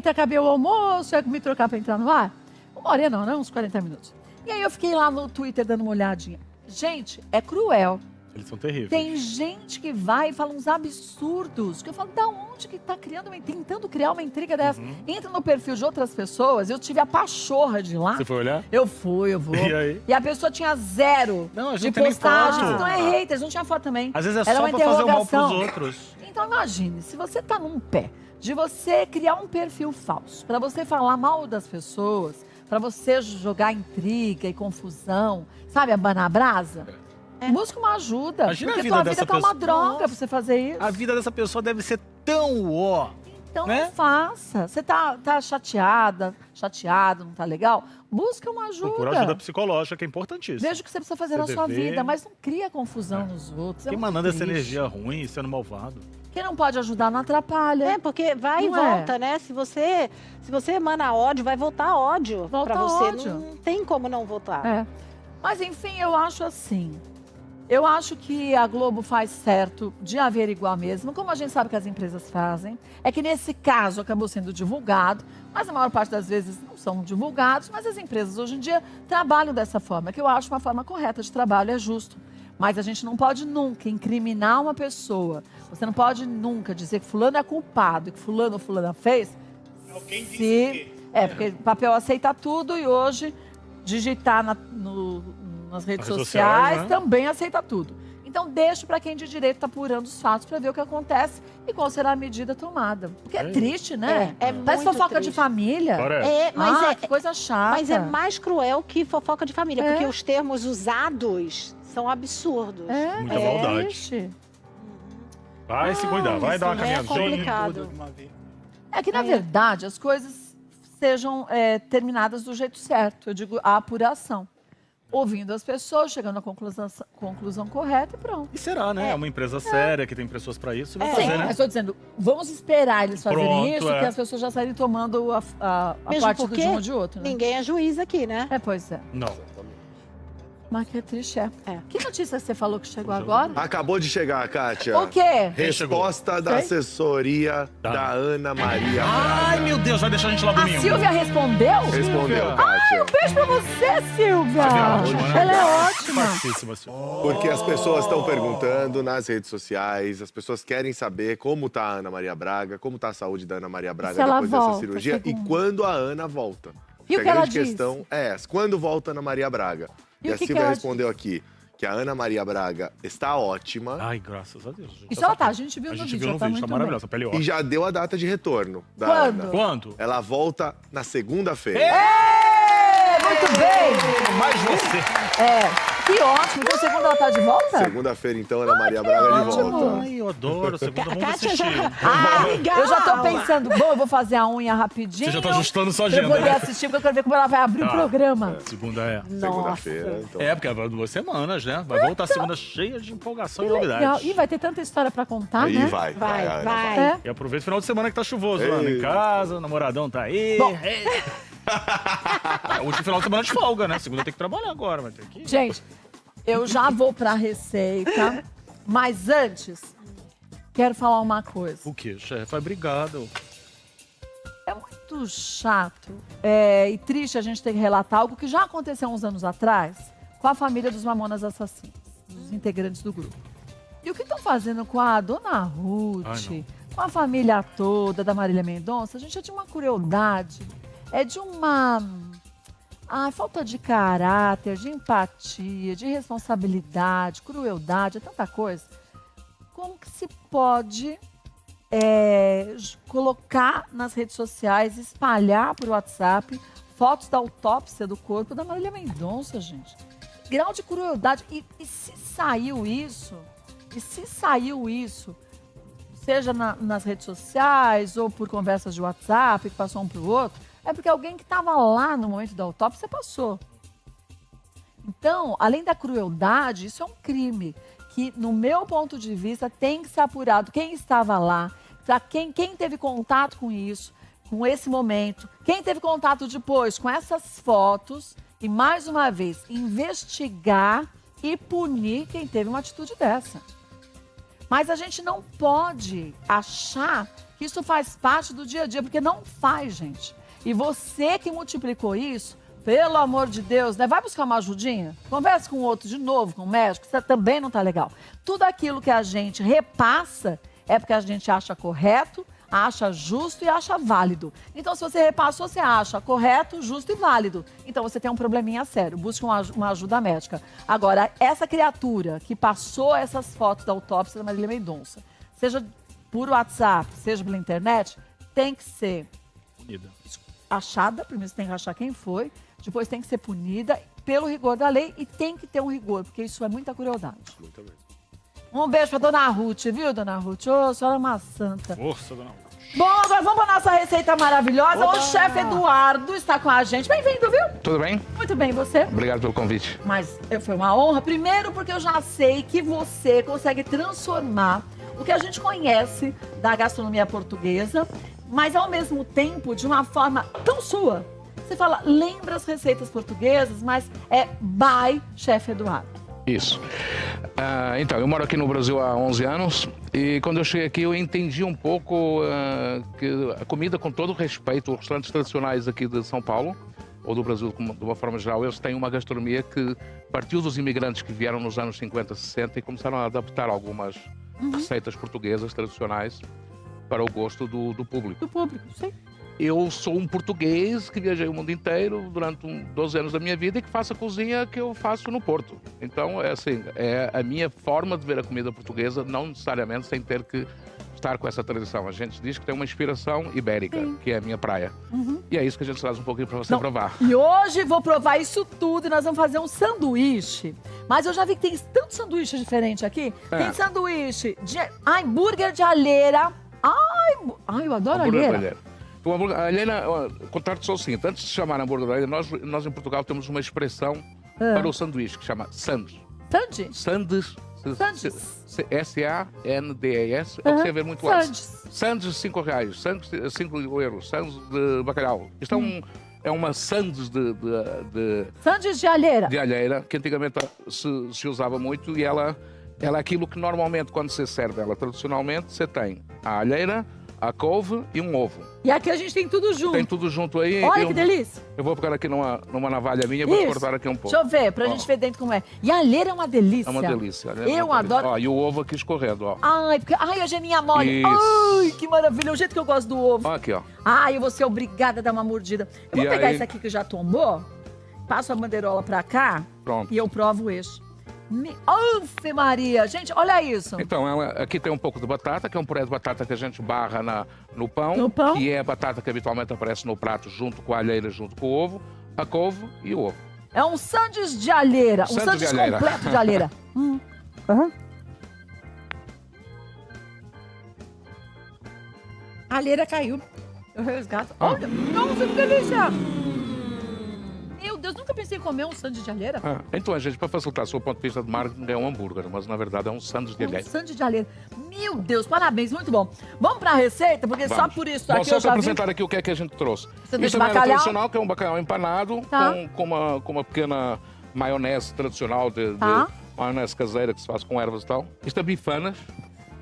acabei o almoço, ia me trocar pra entrar no ar. Uma horinha não, né? Uns 40 minutos. E aí eu fiquei lá no Twitter dando uma olhadinha. Gente, é cruel. Eles são terríveis. Tem gente que vai e fala uns absurdos. Que eu falo, da onde que tá tentando criar uma intriga dessa? Entra no perfil de outras pessoas, eu tive a pachorra de ir lá. Você foi olhar? Eu vou. E aí? E a pessoa tinha zero Não, a de gente não tem nem postagens. foto. Não é haters, não tinha foto também. Às vezes é Era só uma pra fazer o mal pros interrogação. outros. Então imagine, se você tá num pé de você criar um perfil falso, para você falar mal das pessoas, para você jogar intriga e confusão, sabe, abanar a brasa, busca uma ajuda. Imagina porque a vida tua dessa vida tá uma pessoa. droga pra você fazer isso. A vida dessa pessoa deve ser tão ó. Então né? não faça. Você tá chateado, não tá legal? Busca uma ajuda. Procura ajuda psicológica, que é importantíssimo. Veja o que você precisa fazer na sua CDV. vida, mas não cria confusão nos outros. Quem mandando essa energia ruim, sendo malvado. Quem não pode ajudar não atrapalha. Porque vai Não e volta, né? Se você emana ódio, vai voltar ódio Volta pra você. ódio. Não tem como não voltar. É. Mas, enfim, eu acho assim. Eu acho que a Globo faz certo de averiguar mesmo, como a gente sabe que as empresas fazem. É que nesse caso acabou sendo divulgado, mas a maior parte das vezes não são divulgados. Mas as empresas hoje em dia trabalham dessa forma, que eu acho uma forma correta de trabalho, é justo. Mas a gente não pode nunca incriminar uma pessoa. Você não pode nunca dizer que fulano é culpado, que fulano ou fulana fez. Alguém disse que... Porque o papel aceita tudo e hoje digitar nas redes sociais, né? Também aceita tudo. Então deixa para quem de direito está apurando os fatos para ver o que acontece e qual será a medida tomada. Porque é triste, né? Parece fofoca de família. Que coisa chata. Mas é mais cruel que fofoca de família, porque os termos usados são absurdos. Muita maldade. Vai se cuidar, vai dar uma caminhadinha. É complicado. É que, na verdade, as coisas sejam terminadas do jeito certo. Eu digo, a apuração. Ouvindo as pessoas, chegando à conclusão correta e pronto. E será, né? É uma empresa séria, que tem pessoas para isso. Vai fazer, sim, né? mas estou dizendo, vamos esperar eles fazerem isso, Pronto, que as pessoas já saírem tomando a parte de um ou de outro. Né? Ninguém é juiz aqui, né? Pois é. Não. Mas que triste Que notícia você falou que chegou agora? Acabou de chegar, Kátia. O quê? Resposta da assessoria da Ana Maria Braga. Ai, meu Deus, vai deixar a gente lá domingo. A Silvia respondeu? Respondeu, Kátia. Um beijo pra você, Silvia. Ela é ótima. Porque as pessoas estão perguntando nas redes sociais, as pessoas querem saber como tá a Ana Maria Braga, como tá a saúde da Ana Maria Braga depois dessa cirurgia e quando a Ana volta. E o que ela grande questão é quando volta a Ana Maria Braga. E a Silvia respondeu aqui que a Ana Maria Braga está ótima. Ai, graças a Deus. Isso ela tá, a gente viu no vídeo. Ela tá maravilhosa, pele ótima. E já deu a data de retorno da Quando? Ana. Quando? Ela volta na segunda-feira. Muito bem! Mais você. Que ótimo. Então, segunda ela tá de volta? Segunda-feira, então, Ana Maria Braga de volta. Ai, eu adoro. Segunda, vamos Kátia assistir. legal. Eu já tô pensando, eu vou fazer a unha rapidinho. Você já tá ajustando sua pra eu agenda, poder né? assistir, porque eu quero ver como ela vai abrir o programa. Segunda Segunda-feira, então. Porque vai 2 semanas, né? Vai voltar segunda cheia de empolgação e Legal. novidades. E vai ter tanta história pra contar, Aí né? vai. E aproveita o final de semana que tá chuvoso, mano. Em casa, o namoradão tá aí. Bom. É o último final de semana de folga, né? Segunda tem que trabalhar agora, mas tem que... Gente, eu já vou pra receita, mas antes, quero falar uma coisa. O quê, chefe? Obrigado. É muito chato e triste a gente ter que relatar algo que já aconteceu uns anos atrás com a família dos Mamonas Assassinos, dos integrantes do grupo. E o que estão fazendo com a dona Ruth, com a família toda da Marília Mendonça, a gente é de uma crueldade, é de uma falta de caráter, de empatia, de responsabilidade, crueldade, é tanta coisa. Como que se pode colocar nas redes sociais, espalhar por WhatsApp fotos da autópsia do corpo da Marília Mendonça, gente? Grau de crueldade. E se saiu isso, seja nas redes sociais ou por conversas de WhatsApp, que passou um para o outro, é porque alguém que estava lá no momento da autópsia passou. Então, além da crueldade, isso é um crime que, no meu ponto de vista, tem que ser apurado. Quem estava lá, para quem teve contato com isso, com esse momento, quem teve contato depois com essas fotos e, mais uma vez, investigar e punir quem teve uma atitude dessa. Mas a gente não pode achar que isso faz parte do dia a dia, porque não faz, gente. E você que multiplicou isso, pelo amor de Deus, né? Vai buscar uma ajudinha? Converse com o outro de novo, com o médico, isso também não tá legal. Tudo aquilo que a gente repassa é porque a gente acha correto, acha justo e acha válido. Então, se você repassou, você acha correto, justo e válido. Então, você tem um probleminha sério. Busque uma ajuda médica. Agora, essa criatura que passou essas fotos da autópsia da Marília Mendonça, seja por WhatsApp, seja pela internet, tem que ser achada. Primeiro você tem que achar quem foi. Depois tem que ser punida pelo rigor da lei. E tem que ter um rigor, porque isso é muita crueldade. Muito bem. Um beijo pra dona Ruth, viu, dona Ruth? Ô, a senhora é uma santa. Força, dona Ruth. Bom, agora vamos pra nossa receita maravilhosa. Oba! O chefe Eduardo está com a gente. Bem-vindo, viu? Tudo bem? Muito bem, você? Obrigado pelo convite. Mas foi uma honra. Primeiro porque eu já sei que você consegue transformar o que a gente conhece da gastronomia portuguesa, mas ao mesmo tempo de uma forma tão sua, Você fala, lembra as receitas portuguesas, mas é by Chef Eduardo. Isso. Então, eu moro aqui no Brasil há 11 anos e quando eu cheguei aqui eu entendi um pouco que a comida, com todo respeito, os restaurantes tradicionais aqui de São Paulo, ou do Brasil de uma forma geral, eles têm uma gastronomia que partiu dos imigrantes que vieram nos anos 50, 60 e começaram a adaptar algumas receitas portuguesas tradicionais para o gosto do público. Do público, sim. Eu sou um português que viajei o mundo inteiro durante 12 anos da minha vida e que faço a cozinha que eu faço no Porto. Então, é assim, é a minha forma de ver a comida portuguesa, não necessariamente sem ter que estar com essa tradição. A gente diz que tem uma inspiração ibérica, que é a minha praia. E é isso que a gente traz um pouquinho para você provar. E hoje vou provar isso tudo e nós vamos fazer um sanduíche. Mas eu já vi que tem tanto sanduíche diferente aqui. Tem sanduíche de hambúrguer de alheira. Ai, eu adoro alheira. A alheira, contar-te só o seguinte, antes de chamar hambúrguer de alheira, nós em Portugal temos uma expressão para o sanduíche que chama sandes. Sandes? Sandes. S-A-N-D-E-S. É o que tem a ver muito lá. Sandes de R$5, sandes de 5 euros, sandes de bacalhau. Isto é uma sandes de sandes de alheira. De alheira, que antigamente se usava muito e ela é aquilo que normalmente quando se serve ela tradicionalmente, você tem a alheira, a couve e um ovo. E aqui a gente tem tudo junto. Tem tudo junto aí. Olha que delícia. Eu vou pegar aqui numa navalha minha e vou cortar aqui um pouco. Deixa eu ver, pra gente ver dentro como é. E a alheira é uma delícia. É uma delícia. Eu adoro. Ó, e o ovo aqui escorrendo, ó. Ai, a geminha mole. Isso. Ai, que maravilha. O jeito que eu gosto do ovo. Ó, aqui, ó. Ai, eu vou ser obrigada a dar uma mordida. Eu vou pegar esse aqui que já tombou, passo a bandeirola pra cá. Pronto. E eu provo este. Ave Maria! Gente, olha isso. Então, aqui tem um pouco de batata, que é um puré de batata que a gente barra no pão. No pão? Que é a batata que habitualmente aparece no prato junto com a alheira, junto com o ovo, a couve e o ovo. É um sandes de alheira. Um sandes completo de alheira. A alheira caiu. Eu resgato. Olha, nossa, que delícia! Meu Deus, nunca pensei em comer um sandes de alheira. Então, gente, para facilitar, do seu ponto de vista de marketing, é um hambúrguer, mas na verdade é um sandes de alheira. Um sandes de alheira. Meu Deus, parabéns, muito bom. Vamos para a receita, porque só por isso aqui só eu já para apresentar aqui o que é que a gente trouxe. Isso é tradicional, que é um bacalhau empanado com uma pequena maionese tradicional de maionese caseira que se faz com ervas e tal. Isto é bifanas.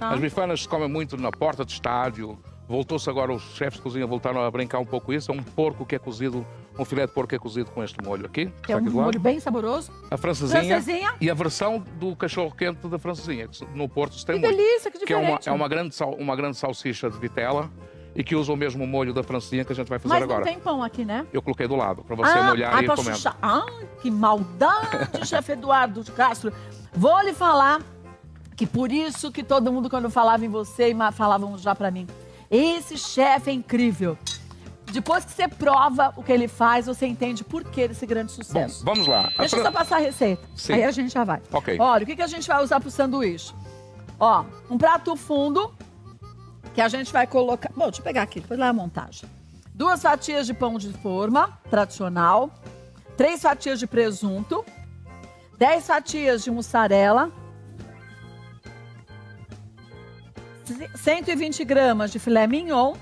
As bifanas se comem muito na porta de estádio. Voltou-se agora, os chefes de cozinha voltaram a brincar um pouco isso. É um porco que é cozido, um filé de porco que é cozido com este molho aqui. Que é um molho bem saboroso. A francesinha. E a versão do cachorro-quente da francesinha, que no Porto se tem muito. Que delícia, que Que diferente. é uma grande salsicha de vitela e que usa o mesmo molho da francesinha que a gente vai fazer agora. Mas não tem pão aqui, né? Eu coloquei do lado, para você molhar e ir comendo. Ai, que maldade, chefe Eduardo de Castro. Vou lhe falar que por isso que todo mundo, quando falava em você, falavam já para mim. Esse chefe é incrível. Depois que você prova o que ele faz, você entende por que desse grande sucesso. Bom, vamos lá. Deixa eu só passar a receita. Sim. Aí a gente já vai. Ok. Olha, o que a gente vai usar pro sanduíche? Ó, um prato fundo que a gente vai colocar... Bom, deixa eu pegar aqui, depois lá a montagem. 2 fatias de pão de forma, tradicional. 3 fatias de presunto. 10 fatias de mussarela. 120 gramas de filé mignon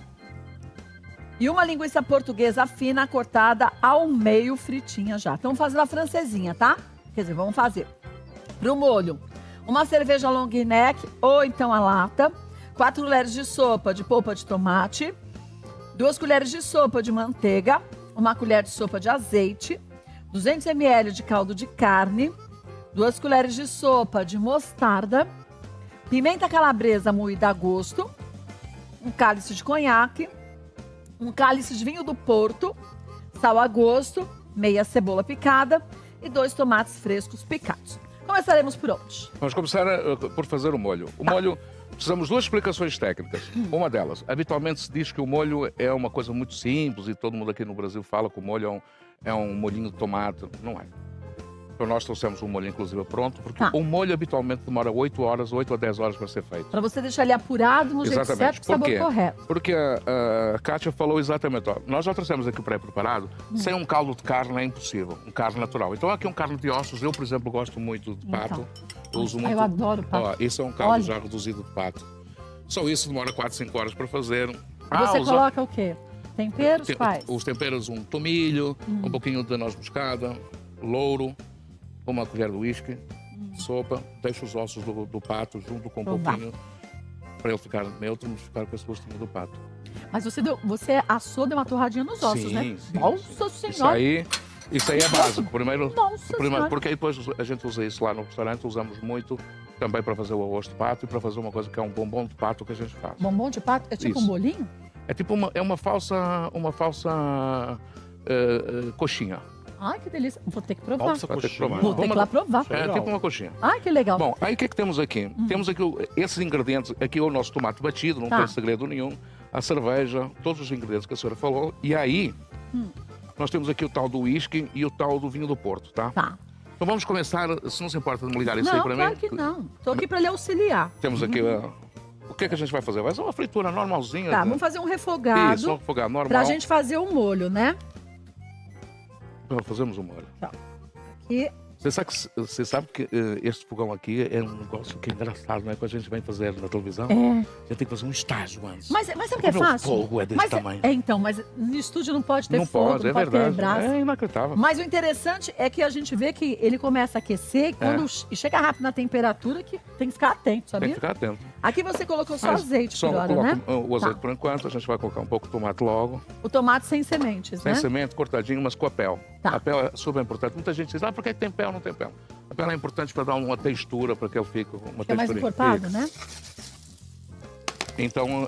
e uma linguiça portuguesa fina cortada ao meio, fritinha já. Estamos fazendo a francesinha, tá? Quer dizer, vamos fazer. Pro molho, uma cerveja long neck ou então a lata, 4 colheres de sopa de polpa de tomate, 2 colheres de sopa de manteiga, 1 colher de sopa de azeite, 200 ml de caldo de carne, 2 colheres de sopa de mostarda, pimenta calabresa moída a gosto, um cálice de conhaque, um cálice de vinho do Porto, sal a gosto, meia cebola picada e 2 tomates frescos picados. Começaremos por onde? Vamos começar por fazer o molho. O molho, precisamos de 2 explicações técnicas. Uma delas, habitualmente se diz que o molho é uma coisa muito simples e todo mundo aqui no Brasil fala que o molho é um molhinho de tomate. Não é. Então nós trouxemos um molho, inclusive, pronto, porque o molho habitualmente demora 8 a 10 horas para ser feito. Para você deixar ele apurado no jeito certo, com o sabor correto. Porque a Kátia falou exatamente, ó, nós já trouxemos aqui pré-preparado, sem um caldo de carne é impossível, um carne natural. Então aqui um carne de ossos, eu, por exemplo, gosto muito de pato. Eu uso muito. Eu adoro pato. Ó, isso é um caldo já reduzido de pato. Só isso demora 4, 5 horas para fazer. Você coloca o quê? Temperos quais? Os temperos, um tomilho, um pouquinho de noz moscada, louro, uma colher de uísque, sopa. Deixa os ossos do pato junto com um pouquinho, para ele ficar neutro, mas ficar com esse gostinho do pato. Mas você assou, deu uma torradinha nos ossos, né? Sim, Nossa Senhora! Isso aí é básico. Primeiro, Nossa porque aí depois a gente usa isso lá no restaurante, usamos muito também para fazer o arroz de pato e para fazer uma coisa que é um bombom de pato que a gente faz. Bombom de pato? É tipo Isso. um bolinho? É tipo uma falsa coxinha. Ai, que delícia. Vou ter que provar. Falsa coxinha. Vou ter que ir lá provar. É tipo uma coxinha. Ai, que legal. Bom, aí o que é que temos aqui? Temos aqui esses ingredientes. Aqui é o nosso tomate batido, não tem segredo nenhum. A cerveja, todos os ingredientes que a senhora falou. E aí, nós temos aqui o tal do whisky e o tal do vinho do Porto, tá? Tá. Então vamos começar, se não se importa de me ligar isso aí para claro mim. que não. Estou aqui para lhe auxiliar. Temos aqui, o que é que a gente vai fazer? Vai ser uma fritura normalzinha. Tá, vamos fazer um refogado. Isso, um refogado normal. Pra gente fazer o molho, né? Fazemos o molho. Tá. Aqui. Você sabe que este fogão aqui é um negócio que é engraçado, não é? Quando a gente vem fazer na televisão, É. você tem que fazer um estágio antes. Mas sabe o que é Como fácil? O fogo é desse tamanho. Então, mas no estúdio não pode ter Não fogo, pode, não é pode verdade. ter brasa. É inacreditável. Mas o interessante é que a gente vê que ele começa a aquecer e chega rápido na temperatura que tem que ficar atento, sabia? Tem que ficar atento. Aqui você colocou só Mas azeite só por hora, coloca né? o azeite por enquanto, a gente vai colocar um pouco de tomate logo. O tomate sem sementes, Sem né? semente, cortadinho, mas com a pele. Tá. A pele é super importante. Muita gente diz, por que tem pele ou não tem pele? A pele é importante para dar uma textura, para que ele fique uma Que é mais textura. encorpado, né? Então,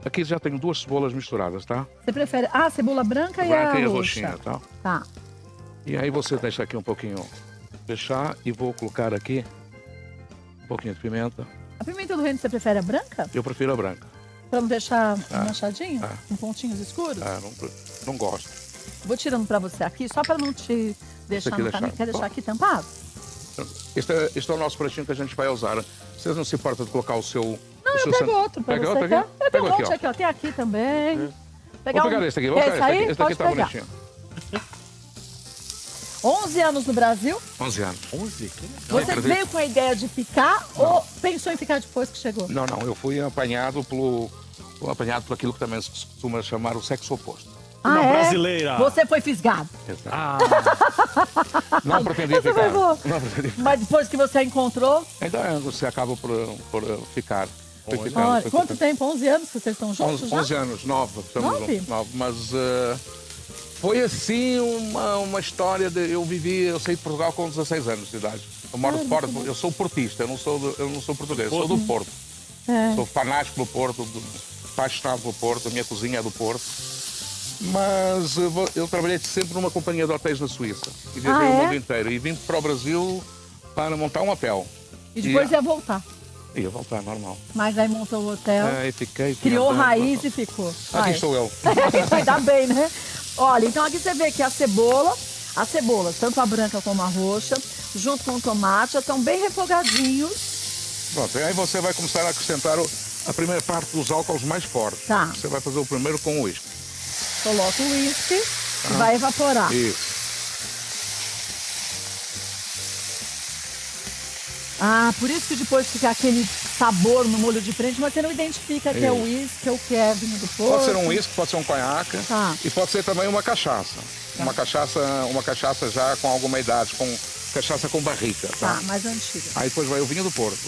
aqui já tenho 2 cebolas misturadas, tá? Você prefere a cebola branca e Branca a e a roxa? roxinha, tá? Tá. E aí você deixa aqui um pouquinho fechar e vou colocar aqui um pouquinho de pimenta. A pimenta do reino você prefere a branca? Eu prefiro a branca. Pra não deixar manchadinho? Ah. Com pontinhos escuros? Não gosto. Vou tirando pra você aqui, só pra não te deixar aqui no caminho. Quer deixar aqui tampado? Este é o nosso pratinho que a gente vai usar. Vocês não se importam de colocar o seu... Não, eu pego outro pra Pega você. outro Quer? aqui? Eu tenho um Pega monte aqui, ó. Tem aqui também. Vou pegar esse aqui, vou Quer pegar esse aí? esse aqui Pode tá pegar. bonitinho. 11 anos no Brasil. 11 anos. 11? Você veio com a ideia de ficar ou pensou em ficar depois que chegou? Não, eu fui apanhado por aquilo que também se costuma chamar o sexo oposto. Ah, é? brasileira. Você foi fisgado. Exato. Não pretendia Essa ficar. foi boa. Não pretendia ficar. Mas depois que você a encontrou... Então você acaba por ficar. Fui ficando, Olha, fui quanto ficando. tempo? 11 anos que vocês estão juntos 11, já? 11 anos, 9. Estamos 9? juntos, 9. Mas foi assim uma história de... Eu saí de Portugal com 16 anos de idade. Eu moro fora, eu sou portista, eu não sou português, sou do Porto. É. Sou fanático do Porto, apaixonado pelo Porto, a minha cozinha é do Porto. Mas eu trabalhei sempre numa companhia de hotéis na Suíça. E viajei o mundo inteiro. E vim para o Brasil para montar um hotel. E depois ia voltar. Ia voltar, normal. Mas aí montou o hotel, Aí fiquei... criou raiz e ficou. Aqui estou eu. Ainda bem, né? Olha, então aqui você vê que a cebola, tanto a branca como a roxa, junto com o tomate, já estão bem refogadinhos. Pronto, e aí você vai começar a acrescentar a primeira parte dos álcools mais fortes. Tá. Você vai fazer o primeiro com o uísque. Coloca o uísque e vai evaporar. Isso. Ah, por isso que depois fica aquele sabor no molho de frente, mas você não identifica que é uísque ou que é vinho do Porto. Pode ser um uísque, pode ser um conhaque. Tá. E pode ser também uma cachaça. Tá. Uma cachaça já com alguma idade, cachaça com barrica. Tá, mais antiga. Aí depois vai o vinho do Porto.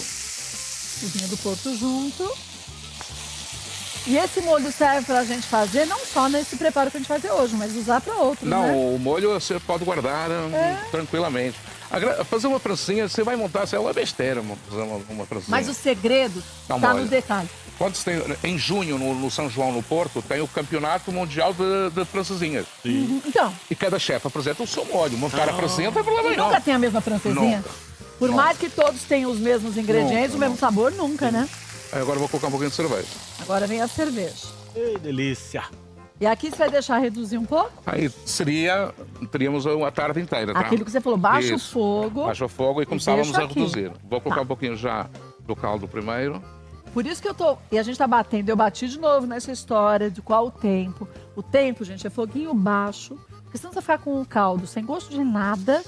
O vinho do Porto junto. E esse molho serve pra gente fazer não só nesse preparo que a gente vai fazer hoje, mas usar pra outro, Não, né? o molho você pode guardar tranquilamente. Fazer uma francinha, você vai montar, é uma besteira fazer uma francinha. Mas o segredo Tá tá mole. no detalhe. Quando você tem, em junho, no São João, no Porto, tem o Campeonato Mundial de Francesinhas. Então. E cada chefe apresenta o seu molho. Montar a francinha não tem problema E nenhum. nunca tem a mesma francesinha? Nunca. Por mais que todos tenham os mesmos ingredientes, Nunca, o mesmo sabor, nunca, né? Aí agora eu vou colocar um pouquinho de cerveja. Agora vem a cerveja. Ei, delícia. E aqui você vai deixar reduzir um pouco? Aí teríamos a tarde inteira, tá? Aquilo que você falou, baixa o Isso. fogo. Baixa o fogo e começávamos deixa a aqui. reduzir. Vou colocar um pouquinho já do caldo primeiro. Por isso que eu tô... E a gente tá batendo. Eu bati de novo nessa história de qual o tempo. O tempo, gente, é foguinho baixo. Porque senão você vai ficar com um caldo sem gosto de nada.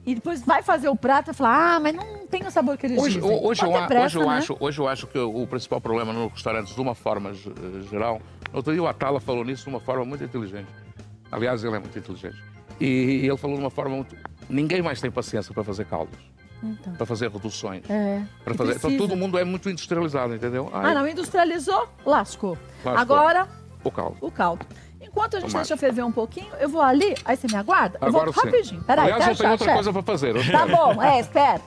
E depois vai fazer o prato e falar, mas não tem o sabor que eles Hoje dizem. Pode ter pressa, né? eu acho que o principal problema nos restaurantes, de uma forma geral, Outro dia o Atala falou nisso de uma forma muito inteligente. Aliás, ele é muito inteligente. E ele falou de uma forma muito... Ninguém mais tem paciência para fazer caldos. Então. Para fazer reduções. Para fazer... Então todo mundo é muito industrializado, entendeu? Ah, não, industrializou, lascou. Lascou. Agora, o caldo. o caldo. Enquanto a gente deixa ferver um pouquinho, eu vou ali, aí você me aguarda? Eu Agora volto sim. rapidinho. Peraí, Aliás, eu tenho outra coisa para fazer. Tá bom, espera.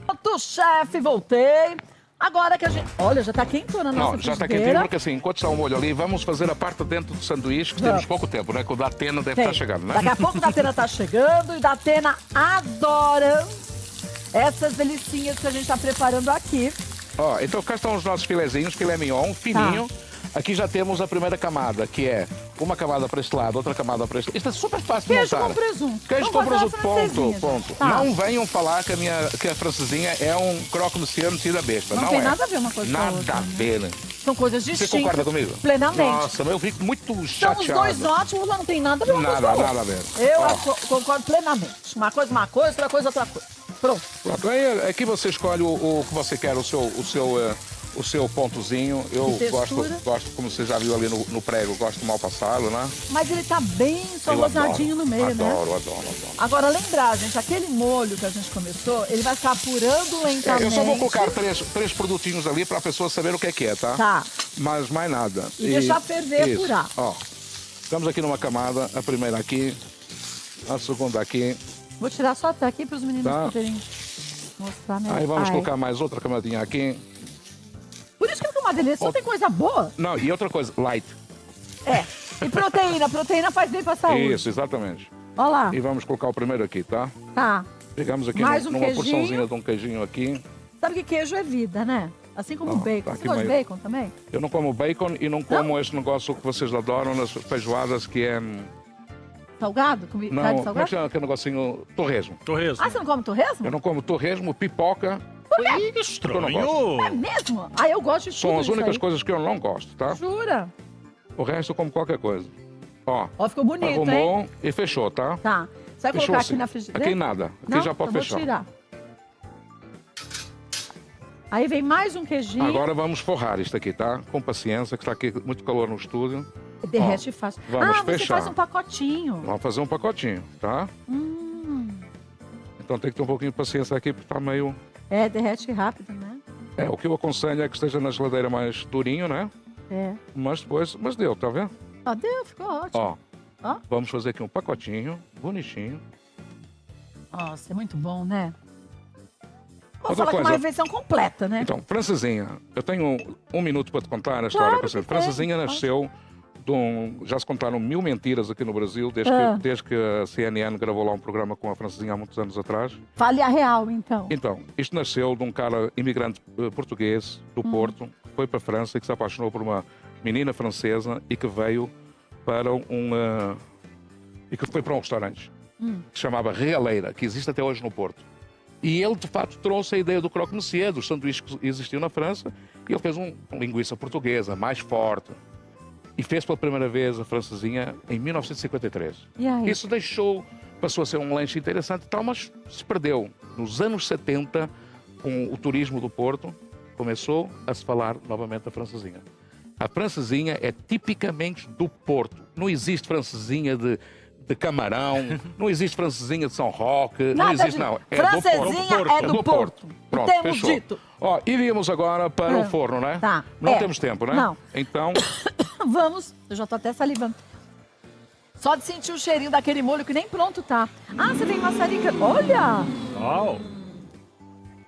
Pronto, chefe, voltei. Agora que a gente... Olha, já tá quentona a nossa Não, já está frigideira. quentinho, porque assim, enquanto está o molho ali, vamos fazer a parte de dentro do sanduíche, que temos pouco tempo, né? Que o Datena deve estar chegando, né? Daqui a pouco o Datena tá chegando e o Datena adora essas delicinhas que a gente tá preparando aqui. Ó, então cá estão os nossos filezinhos, filé mignon, fininho. Aqui já temos a primeira camada, que é uma camada para este lado, outra camada para este lado. Isto é super fácil de montar. Queijo com presunto. Queijo com presunto, ponto, ponto. Tá. Não venham falar que a francesinha é um croque-monsieur metido a besta. Não tem nada a ver uma coisa com a outra, Nada a ver. Né? São coisas distintas. Você concorda comigo? Plenamente. Nossa, mas eu fico muito São chateado. os dois ótimos, mas não tem nada a ver uma coisa com a outra. Nada a ver. Eu concordo plenamente. Uma coisa, outra coisa, outra coisa. Pronto. Pronto, aí aqui você escolhe o que você quer, o seu pontozinho. Eu gosto, como você já viu ali no prego, gosto mal passado, né? Mas ele tá bem só rosadinho no meio, né? Adoro. Agora, lembrar, gente, aquele molho que a gente começou, ele vai ficar apurando lentamente. Eu só vou colocar três produtinhos ali para a pessoa saber o que é, tá? Tá. Mas mais nada. E deixar ferver e isso. apurar. Ó, estamos aqui numa camada, a primeira aqui, a segunda aqui. Vou tirar só até aqui para os meninos poderem mostrar melhor. Aí vamos colocar mais outra camadinha aqui. Por isso que fica uma delícia, só tem coisa boa. Não, e outra coisa, light. E proteína, proteína faz bem para a saúde. Isso, exatamente. Olha lá. E vamos colocar o primeiro aqui, tá? Tá. Pegamos aqui mais numa porçãozinha de um queijinho aqui. Sabe que queijo é vida, né? Assim como o bacon. Tá, você gosta de bacon também? Eu não como bacon e não como esse negócio que vocês adoram nas feijoadas, que é... Salgado? Não, carne como é salgada? que chama aquele negocinho? Torresmo. Ah, você não come torresmo? Eu não como torresmo, pipoca. Que estranho. É mesmo? Ah, eu gosto de tudo São as isso únicas aí. coisas que eu não gosto, tá? Jura? O resto eu como qualquer coisa. Ó, ficou bonito, arrumou hein? E fechou, tá? Tá. Você vai Fechou colocar assim. aqui na frigideira? Aqui nada. Aqui não? já pode então fechar. Vou tirar. Aí vem mais um queijinho. Agora vamos forrar isto aqui, tá? Com paciência, que está aqui muito calor no estúdio. Derrete fácil. Vamos você fechar. faz um pacotinho. Vamos fazer um pacotinho, tá? Então tem que ter um pouquinho de paciência aqui, porque tá meio... Derrete rápido, né? O que eu aconselho é que esteja na geladeira mais durinho, né? Mas depois... Mas deu, tá vendo? Deu, ficou ótimo. Ó, vamos fazer aqui um pacotinho, bonitinho. Nossa, é muito bom, né? Vou Outra falar que coisa. uma refeição completa, né? Então, Francesinha, eu tenho um minuto para te contar a história com você. Francesinha nasceu de já se contaram 1000 mentiras aqui no Brasil, desde que a CNN gravou lá um programa com a Francesinha há muitos anos atrás. Fale a real, então. Então, isto nasceu de um cara imigrante português do Porto, foi para a França e que se apaixonou por uma menina francesa e que veio para e que foi para um restaurante que se chamava Realeira, que existe até hoje no Porto. E ele, de fato, trouxe a ideia do croque-monsieur, dos sanduíches que existiam na França, e ele fez uma linguiça portuguesa, mais forte. E fez pela primeira vez a francesinha em 1953. E aí? Isso passou a ser um lanche interessante e tal, mas se perdeu. Nos anos 70, com o turismo do Porto, começou a se falar novamente da francesinha. A francesinha é tipicamente do Porto. Não existe francesinha de Camarão, não existe francesinha de São Roque, não existe, não. É francesinha do Porto. é do Porto. Pronto, Temos fechou. dito. Ó, iríamos agora para o forno, né? Tá. Não temos tempo, né? Não. Então, Vamos. Eu já tô até salivando. Só de sentir o cheirinho daquele molho que nem pronto tá. Ah, você vem maçaricando. Olha! Uau!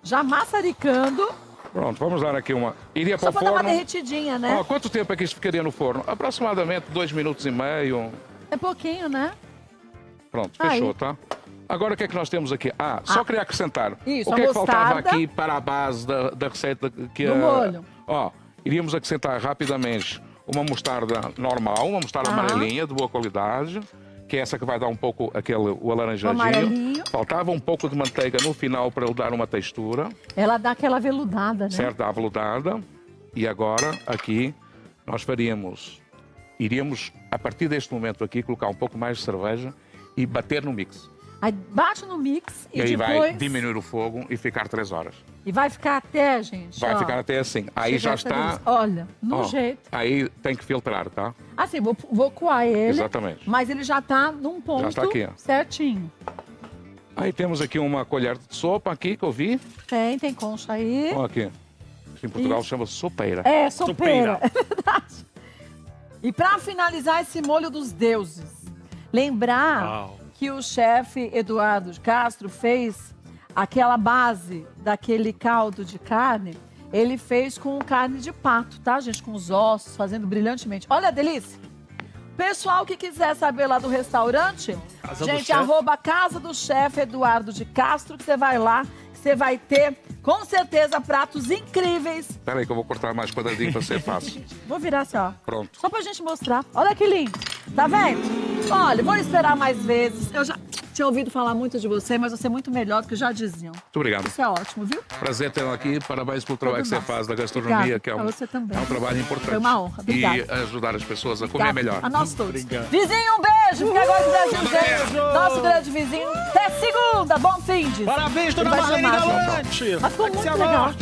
Já maçaricando. pronto, vamos dar aqui uma... Iria para Só o pra dar uma forno. derretidinha, né? Ó, quanto tempo é que isto ficaria no forno? Aproximadamente 2 minutos e meio. É pouquinho, né? Pronto, Aí. fechou, tá? Agora o que é que nós temos aqui? Só queria acrescentar. Isso, o que a é que faltava mostarda. aqui para a base da receita? Do molho. Ó, iríamos acrescentar rapidamente uma mostarda normal, uma mostarda amarelinha, de boa qualidade, que é essa que vai dar um pouco o alaranjadinho. amarelinho. Faltava um pouco de manteiga no final para ele dar uma textura. Ela dá aquela veludada, né? Certo, a veludada. E agora, aqui, nós iríamos, a partir deste momento aqui, colocar um pouco mais de cerveja e bater no mix. Aí bate no mix E e aí vai depois... diminuir o fogo e ficar 3 horas. E vai ficar até, gente, Vai ó. ficar até assim. Aí Chega já essa está... delícia. Olha, no Ó, jeito. Aí tem que filtrar, tá? Assim, vou coar ele. Exatamente. Mas ele já tá num ponto Já está aqui, ó. certinho. Aí temos aqui uma colher de sopa aqui que eu vi. Tem concha aí. Olha aqui. Em Portugal chama sopeira. É, sopeira. É verdade. E pra finalizar esse molho dos deuses, lembrar que o chefe Eduardo de Castro fez aquela base daquele caldo de carne, ele fez com carne de pato, tá, gente? Com os ossos, fazendo brilhantemente. Olha a delícia! Pessoal que quiser saber lá do restaurante, Casa do gente, Chefe. arroba Casa do Chefe Eduardo de Castro, que você vai lá, que você vai ter, com certeza, pratos incríveis. Espera aí que eu vou cortar mais quadradinho para ser fácil. Vou virar assim, ó. Pronto. Só pra gente mostrar. Olha que lindo. Tá vendo? Olha, vou esperar mais vezes. Eu já tinha ouvido falar muito de você, mas você é muito melhor do que já diziam. Muito obrigado. Isso é ótimo, viu? Prazer tê-lo aqui. Parabéns pelo trabalho que você faz da gastronomia, Obrigada. que é Pra um, você também. é um trabalho importante. Foi uma honra. Obrigada. E ajudar as pessoas a comer melhor. A nós todos. Vizinho, um beijo. Fica agora com o Brasil gente. Nosso grande vizinho. Até segunda. Bom fim de. Parabéns, dona Ele vai Marlene chamar, Galante. Mas ficou Vai que muito se legal. amar.